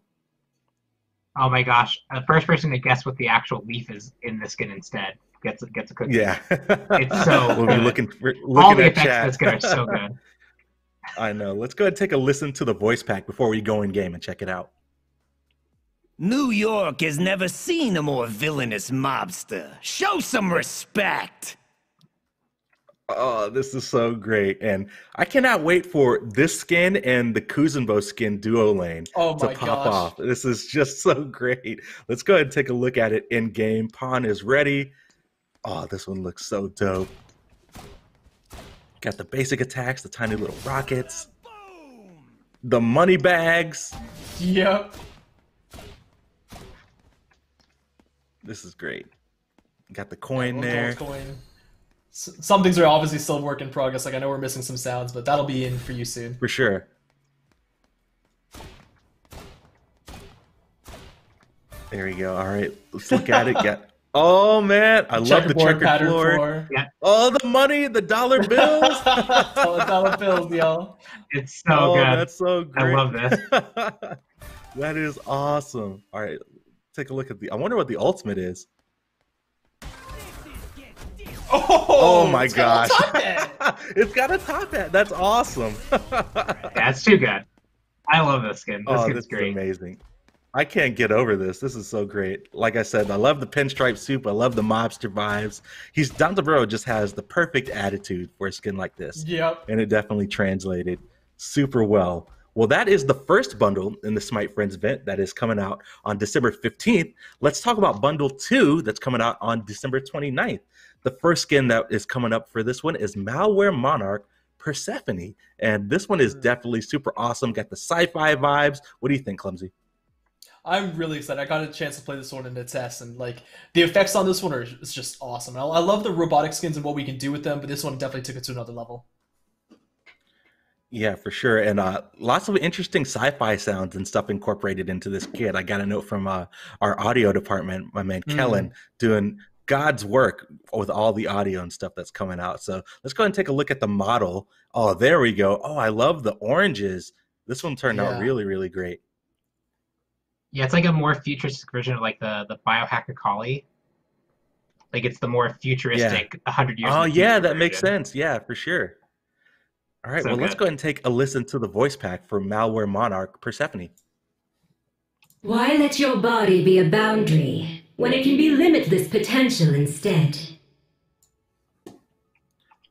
Oh my gosh! The first person to guess what the actual leaf is in the skin instead gets a cookie. Yeah, it's so. We'll good. be looking All the at effects chat. of this skin are so good. I know. Let's go ahead and take a listen to the voice pack before we go in game and check it out. New York has never seen a more villainous mobster. Show some respect. Oh, this is so great. And I cannot wait for this skin and the Kuzenbo skin duo lane to pop off. This is just so great. Let's go ahead and take a look at it in game. Pawn is ready. Oh, this one looks so dope. Got the basic attacks, the tiny little rockets, the money bags. Yep. This is great. Got the coin there. Coin. Some things are obviously still work in progress. Like I know we're missing some sounds, but that'll be in for you soon. For sure. There we go. All right, let's look at it. Oh man, I love the checkered floor. Yeah. Oh, the money, the dollar bills. Dollar bills, yo. It's so good. That's so great. I love this. That is awesome. All right, take a look at the. I wonder what the ultimate is. Oh my gosh! It's got a top hat. That's awesome. That's too good. I love this skin. This skin's great. Is amazing. I can't get over this. This is so great. Like I said, I love the pinstripe soup. I love the mobster vibes. Danzaburou just has the perfect attitude for a skin like this. Yep. And it definitely translated super well. Well, that is the first bundle in the Smite Friends event that is coming out on December 15th. Let's talk about bundle 2 that's coming out on December 29th. The first skin that is coming up for this one is Malware Monarch Persephone. And this one is definitely super awesome. Got the sci-fi vibes. What do you think, Clumsy? I'm really excited. I got a chance to play this one in a test, and like the effects on this one are just awesome. I love the robotic skins and what we can do with them, but this one definitely took it to another level. Yeah, for sure. And lots of interesting sci-fi sounds and stuff incorporated into this kit. I got a note from our audio department, my man Kellen, doing God's work with all the audio and stuff that's coming out. So let's go ahead and take a look at the model. Oh, there we go. Oh, I love the oranges. This one turned out really, really great. Yeah, it's like a more futuristic version of like the Biohacker Collie. Like it's the more futuristic 100 years. Oh yeah, that version. makes sense. Yeah, for sure. All right, So well, let's good. go ahead and take a listen to the voice pack for Malware Monarch Persephone. Why let your body be a boundary when it can be limitless potential instead?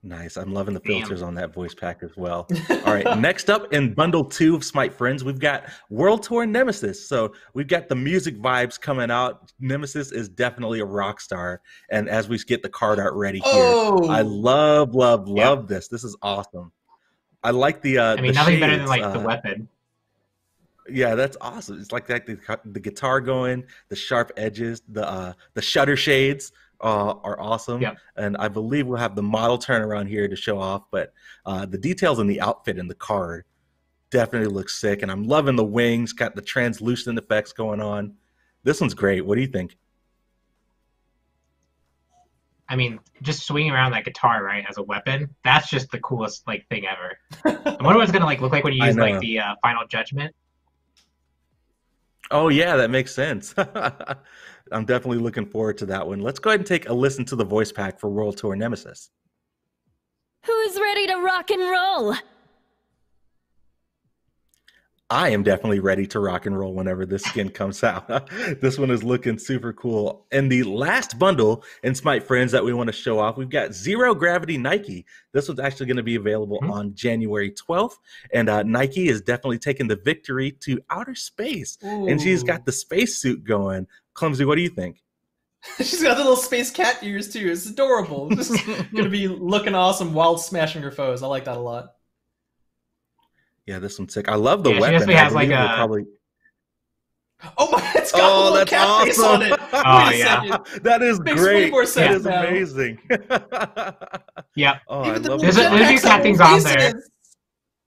Nice. I'm loving the filters on that voice pack as well. All right, next up in Bundle 2 of Smite Friends, we've got World Tour Nemesis. So we've got the music vibes coming out. Nemesis is definitely a rock star. And as we get the card art ready here, I love this. This is awesome. I like the I mean, the nothing better than shades, like the weapon. Yeah, that's awesome. It's like that the guitar going, the sharp edges, the shutter shades. are awesome. And I believe we'll have the model turn around here to show off, but the details in the outfit and the card definitely look sick. And I'm loving the wings, got the translucent effects going on. This one's great. What do you think? I mean, just swinging around that guitar, right, as a weapon, that's just the coolest like thing ever. I wonder what it's gonna look like when you use like the Final Judgment. Oh yeah, that makes sense. I'm definitely looking forward to that one. Let's go ahead and take a listen to the voice pack for World Tour Nemesis. Who's ready to rock and roll? I am definitely ready to rock and roll whenever this skin comes out. This one is looking super cool. And the last bundle in Smite Friends that we want to show off, we've got Zero Gravity Nike. This one's actually going to be available on January 12th. And Nike is definitely taking the victory to outer space. Ooh. And she's got the spacesuit going. Clumsy, what do you think? She's got the little space cat ears too. It's adorable. This is going to be looking awesome while smashing her foes. I like that a lot. Yeah, this one's sick. I love the weapon. She definitely has like a... probably... Oh my! It's got a little cat face on it. Oh yeah, that is great. That is now. Amazing. Yeah. Oh, I love there's a few cat things on there.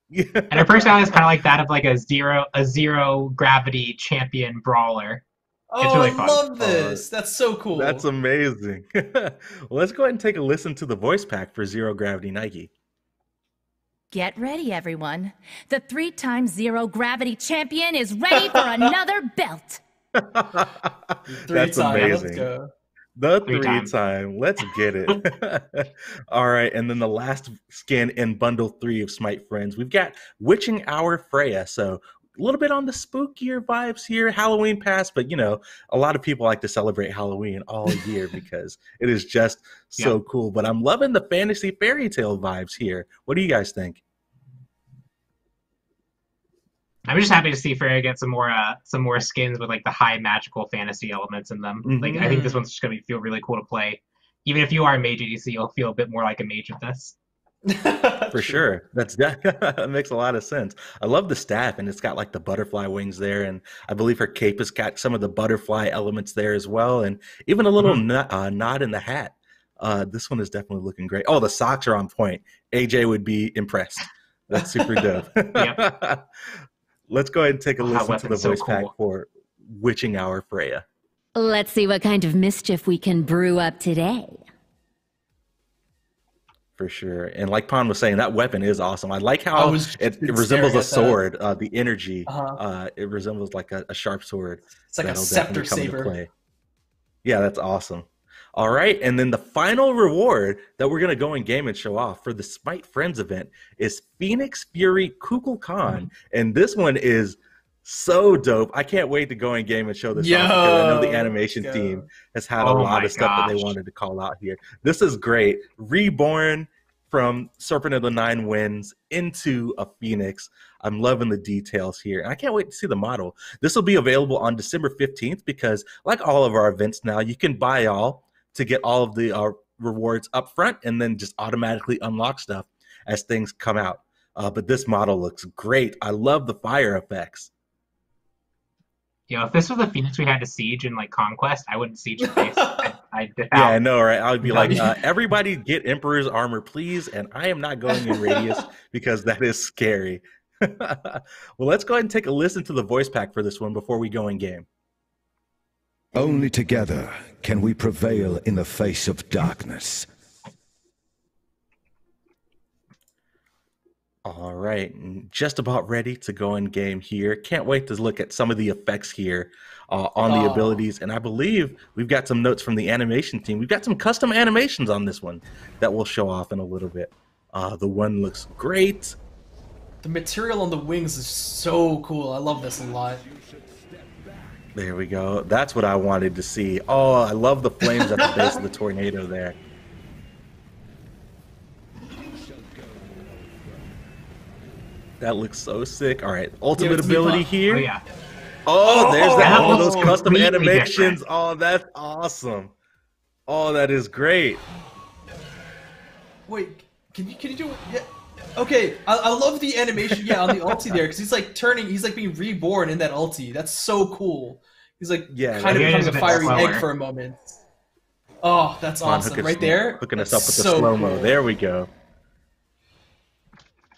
Yeah. And her personality is kind of like that of like a zero gravity champion brawler. Oh, it's really fun. I love this. That's so cool. That's amazing. Well, let's go ahead and take a listen to the voice pack for Zero Gravity Nike. Get ready, everyone. The 3x Zero Gravity champion is ready for another belt. That's amazing. The three time. Let's get it. All right. And then the last skin in bundle 3 of Smite Friends, we've got Witching Hour Freya. So a little bit on the spookier vibes here, Halloween past, but you know, a lot of people like to celebrate Halloween all year because it is just so cool. But I'm loving the fantasy fairy tale vibes here. What do you guys think? I'm just happy to see Freya get some more skins with like the high magical fantasy elements in them. Like I think this one's just gonna feel really cool to play. Even if you are a mage ADC, you'll feel a bit more like a mage with this. For sure. That makes a lot of sense. I love the staff, and it's got like the butterfly wings there, and I believe her cape has got some of the butterfly elements there as well, and even a little knot in the hat. This one is definitely looking great. Oh, the socks are on point. AJ would be impressed. That's super dope. Let's go ahead and take a listen to the voice pack for Witching Hour Freya. Let's see what kind of mischief we can brew up today. For sure. And like Pon was saying, that weapon is awesome. I like how it resembles a sword. The energy, it resembles like a sharp sword. It's like a scepter saber. Yeah, that's awesome. All right, and then the final reward that we're going to go in game and show off for the Smite Friends event is Phoenix Fury Kukulkan. And this one is so dope. I can't wait to go in game and show this off because I know the animation team has had a lot of stuff that they wanted to call out here. This is great. Reborn from Serpent of the Nine Winds into a Phoenix. I'm loving the details here. And I can't wait to see the model. This will be available on December 15th because like all of our events now, you can buy all to get all of the rewards up front and then just automatically unlock stuff as things come out. But this model looks great. I love the fire effects. If this was the Phoenix we had to siege in like Conquest, I wouldn't siege your face. I'd dip out. Yeah, I know, right? I would be like, everybody get Emperor's armor, please. And I am not going in radius because that is scary. Well, let's go ahead and take a listen to the voice pack for this one before we go in game. Only together can we prevail in the face of darkness. All right, just about ready to go in game here. Can't wait to look at some of the effects here on the abilities. And I believe we've got some notes from the animation team. We've got some custom animations on this one that we'll show off in a little bit. The one looks great. The material on the wings is so cool. I love this a lot. There we go. That's what I wanted to see. Oh, I love the flames at the base of the tornado there. That looks so sick. All right, ultimate ability here. Oh, yeah. Oh, there's that. All those custom animations. Different. Oh, that's awesome. Oh, that is great. Wait, can you do it? Yeah. Okay, I love the animation, on the ulti there, because he's like he's like being reborn in that ulti. That's so cool. He's like kind of becomes a fiery egg for a moment. Oh, that's awesome. Right there. Hooking us up with the so slow-mo. cool. There we go.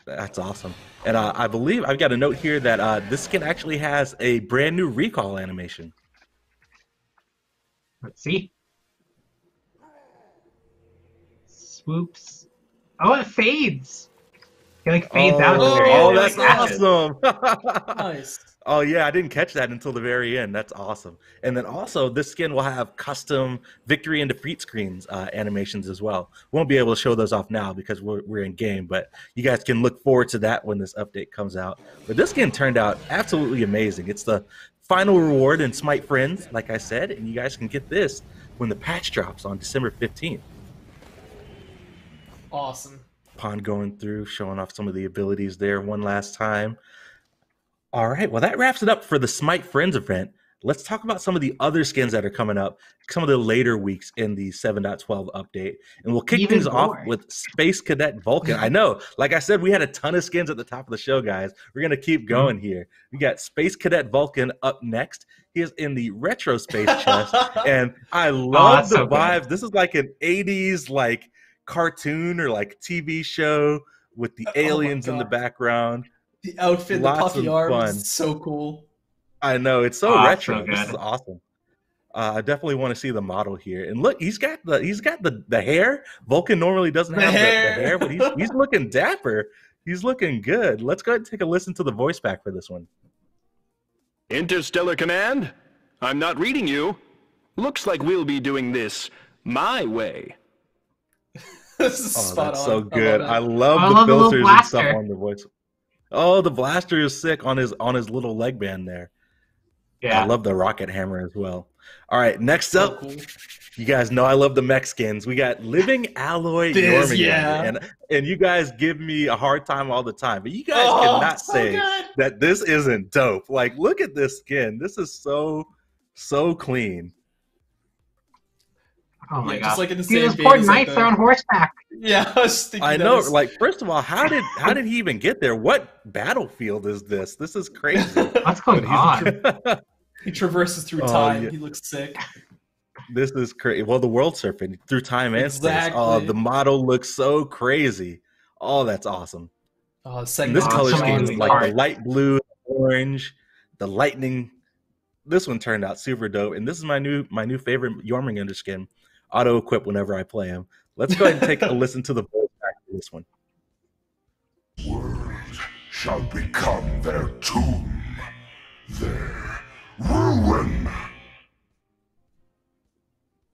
That's awesome. And I believe I've got a note here that this skin actually has a brand new recall animation. Let's see. Swoops. Oh, it fades. It like fades out. Oh, that's awesome. Nice. Oh yeah, I didn't catch that until the very end. That's awesome. And then also, this skin will have custom victory and defeat screens animations as well. Won't be able to show those off now because we're in game, but you guys can look forward to that when this update comes out. But this skin turned out absolutely amazing. It's the final reward in Smite Friends, like I said, and you guys can get this when the patch drops on December 15th. Awesome. Upon going through, showing off some of the abilities there one last time. All right, well, that wraps it up for the Smite Friends event. Let's talk about some of the other skins that are coming up, some of the later weeks in the 7.12 update. And we'll kick things off with Space Cadet Vulcan. I know, like I said, we had a ton of skins at the top of the show, guys. We're going to keep going here. We got Space Cadet Vulcan up next. He is in the retro space chest, and I love the vibes. This is like an 80s like cartoon or like TV show with the aliens in the background. The outfit, the puffy arms, is so cool. I know, it's so retro. So this is awesome. I definitely want to see the model here. And look, he's got the hair. Vulcan normally doesn't have the hair, but he's looking dapper. He's looking good. Let's go ahead and take a listen to the voice pack for this one. Interstellar Command, I'm not reading you. Looks like we'll be doing this my way. This is spot that's on. so good. I love the filters and stuff on the voice. Oh, the blaster is sick on his little leg band there. Yeah, I love the rocket hammer as well. All right, next up, you guys know I love the mech skins. We got Living Alloy Jormungand, and you guys give me a hard time all the time, but you guys cannot say that this isn't dope. Like, look at this skin. This is so clean. Oh my god! Just like in the those poor knights are on horseback. Yeah, I know. Like, first of all, how did he even get there? What battlefield is this? This is crazy. What's going on? He traverses through time. He looks sick. This is crazy. Well, the world surfing through time and space. Oh, the model looks so crazy. Oh, that's awesome. This color scheme is like the light blue, orange, the lightning. This one turned out super dope, and this is my new favorite Jormungand skin. Auto equip whenever I play him. Let's go ahead and take a listen to the voice back for this one. World shall become their tomb, their ruin.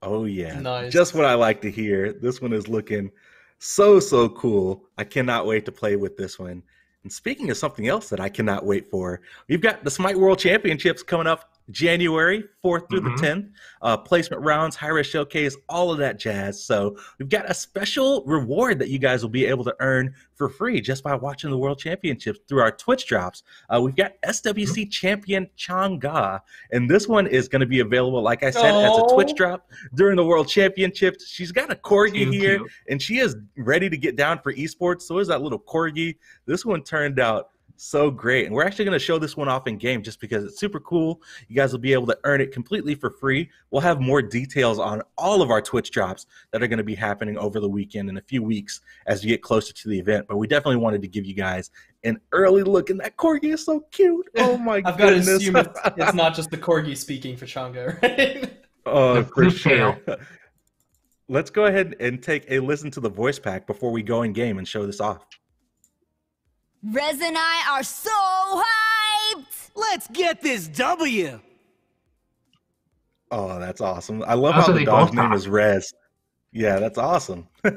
Oh yeah, nice. Just what I like to hear. This one is looking so cool. I cannot wait to play with this one. And speaking of something else that I cannot wait for, we've got the Smite World Championships coming up January 4th through the 10th. Placement rounds, high-risk showcase, all of that jazz. So we've got a special reward that you guys will be able to earn for free just by watching the World Championships through our Twitch drops. We've got SWC Champion Chang'e, and this one is going to be available, like I said, as a Twitch drop during the World Championships. She's got a corgi here, and she is ready to get down for esports. So is that little corgi. This one turned out so great, and we're actually going to show this one off in game just because it's super cool. You guys will be able to earn it completely for free. We'll have more details on all of our Twitch drops that are going to be happening over the weekend in a few weeks as we get closer to the event, but we definitely wanted to give you guys an early look, and that corgi is so cute. Oh my I've got to goodness. assume it's not just the corgi speaking for Chang'e, right? Oh, for sure. Let's go ahead and take a listen to the voice pack before we go in game and show this off. Rez and I are so hyped! Let's get this W! Oh, that's awesome. I love how the dog's name is Rez. Yeah, that's awesome. There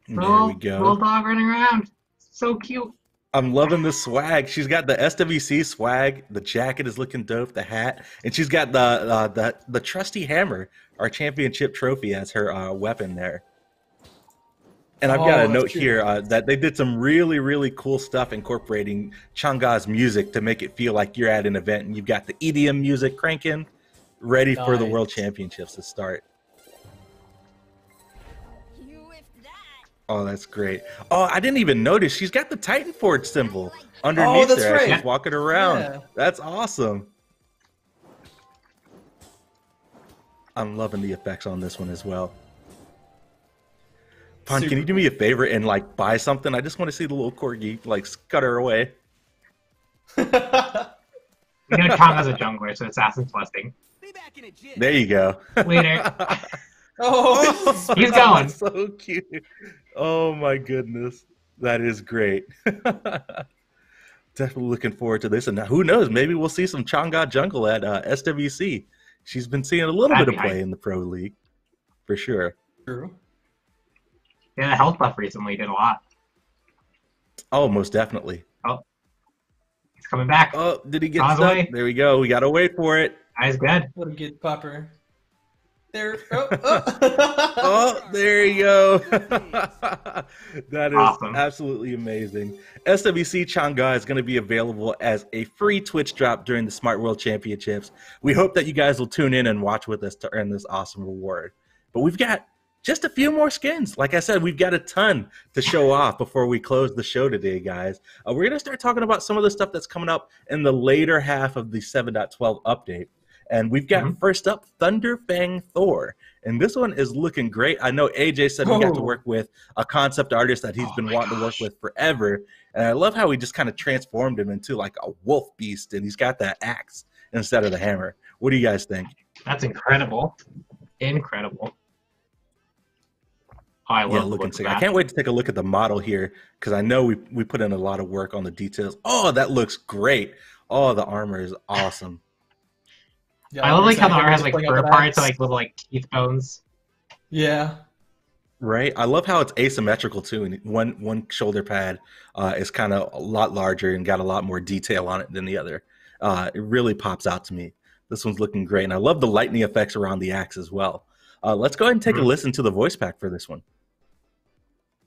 we go. Little dog running around. So cute. I'm loving the swag. She's got the SWC swag. The jacket is looking dope. The hat, and she's got the trusty hammer, our championship trophy, as her weapon there. And I've got a note here that they did some really cool stuff incorporating Chang'e's music to make it feel like you're at an event, and you've got the EDM music cranking, ready for the World Championships to start. Oh, that's great. Oh, I didn't even notice. She's got the Titan Forge symbol underneath there as she's walking around. Yeah. That's awesome. I'm loving the effects on this one as well. Pon, can you do me a favor and like buy something? I just want to see the little corgi like scutter away. We know Tom has a jungler, so Assassin's Blessing. There you go. Later. Oh, he's going. So cute. Oh my goodness. That is great. Definitely looking forward to this. And who knows, maybe we'll see some Chang'e jungle at SWC. She's been seeing a little bit of play in the Pro League. For sure. True. Yeah, the health buff recently did a lot. Oh, most definitely. Oh. He's coming back. Oh, did he get stuck? There we go. We got to wait for it. That's good. Let him get Popper. There. Oh, there you go. That is awesome. Absolutely amazing. SWC Chang'e is going to be available as a free Twitch drop during the Smart World Championships. We hope that you guys will tune in and watch with us to earn this awesome reward. But we've got just a few more skins. Like I said, we've got a ton to show off before we close the show today, guys. We're going to start talking about some of the stuff that's coming up in the later half of the 7.12 update. And we've got first up Thunderfang Thor. And this one is looking great. I know AJ said we got to work with a concept artist that he's been wanting to work with forever. And I love how he just kind of transformed him into like a wolf beast. And he's got that axe instead of the hammer. What do you guys think? That's incredible. Incredible. Oh, I love looking sick. I can't wait to take a look at the model here because I know we put in a lot of work on the details. Oh, that looks great. Oh, the armor is awesome. Yeah, I love like how the armor has like fur parts and like little like teeth bones. Yeah. Right. I love how it's asymmetrical too. And one shoulder pad is kind of a lot larger and got a lot more detail on it than the other. It really pops out to me. This one's looking great. And I love the lightning effects around the axe as well. Let's go ahead and take a listen to the voice pack for this one.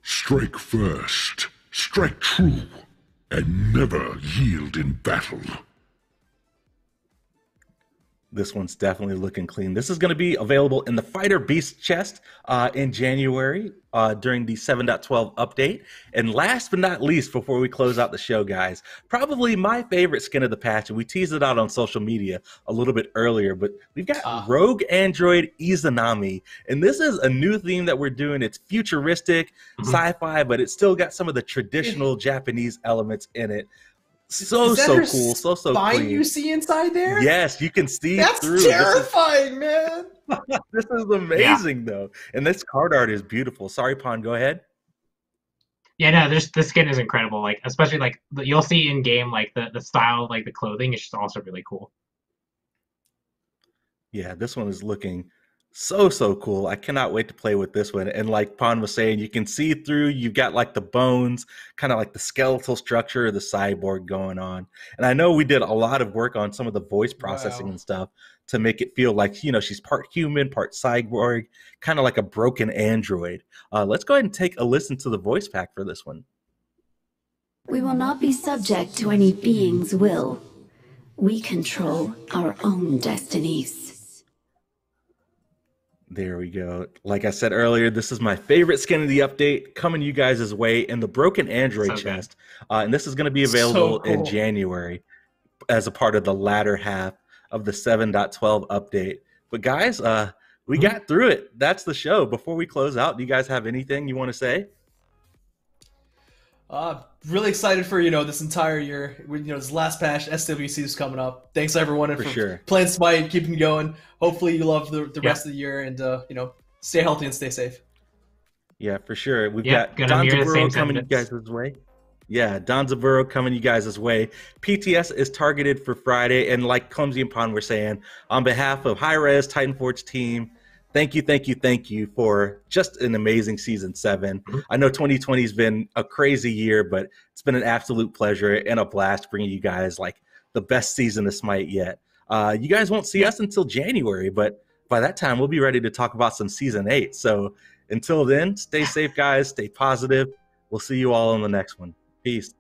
Strike first, strike true, and never yield in battle. This one's definitely looking clean. This is going to be available in the Fighter Beast chest in January during the 7.12 update. And last but not least, before we close out the show, guys, probably my favorite skin of the patch, and we teased it out on social media a little bit earlier, but we've got Rogue Android Izanami. And this is a new theme that we're doing. It's futuristic, sci-fi, but it's still got some of the traditional Japanese elements in it. So cool, so spine clean. You see inside there? Yes, you can see through. That's terrifying, man. This is amazing, though, and this card art is beautiful. Sorry, Pon, go ahead. Yeah, no, this skin is incredible. Like, especially like you'll see in game, like the style, like the clothing is just also really cool. Yeah, this one is looking so cool. I cannot wait to play with this one. And like Pon was saying, you can see through. You've got like the bones, kind of like the skeletal structure of the cyborg going on. And I know we did a lot of work on some of the voice processing and stuff to make it feel like, you know, she's part human, part cyborg, kind of like a broken android. Let's go ahead and take a listen to the voice pack for this one. We will not be subject to any being's will. We control our own destinies. There we go. Like I said earlier, this is my favorite skin of the update coming you guys' way in the Broken Android chest. And this is going to be available in January as a part of the latter half of the 7.12 update. But guys, we got through it. That's the show. Before we close out, do you guys have anything you want to say? Really excited for, you know, this entire year. You know, this last patch, SWC is coming up. Thanks everyone for playing Smite, keeping going. Hopefully you love the rest of the year and, you know, stay healthy and stay safe. Yeah, for sure. We've got Danzaburou coming you guys' way. Yeah, Danzaburou coming you guys' way. PTS is targeted for Friday. And like Clumsy and Pon were saying, on behalf of High Res Titan Forge team, thank you for just an amazing Season 7. I know 2020 has been a crazy year, but it's been an absolute pleasure and a blast bringing you guys like the best season of Smite yet. You guys won't see us until January, but by that time, we'll be ready to talk about some Season 8. So until then, stay safe, guys. Stay positive. We'll see you all on the next one. Peace.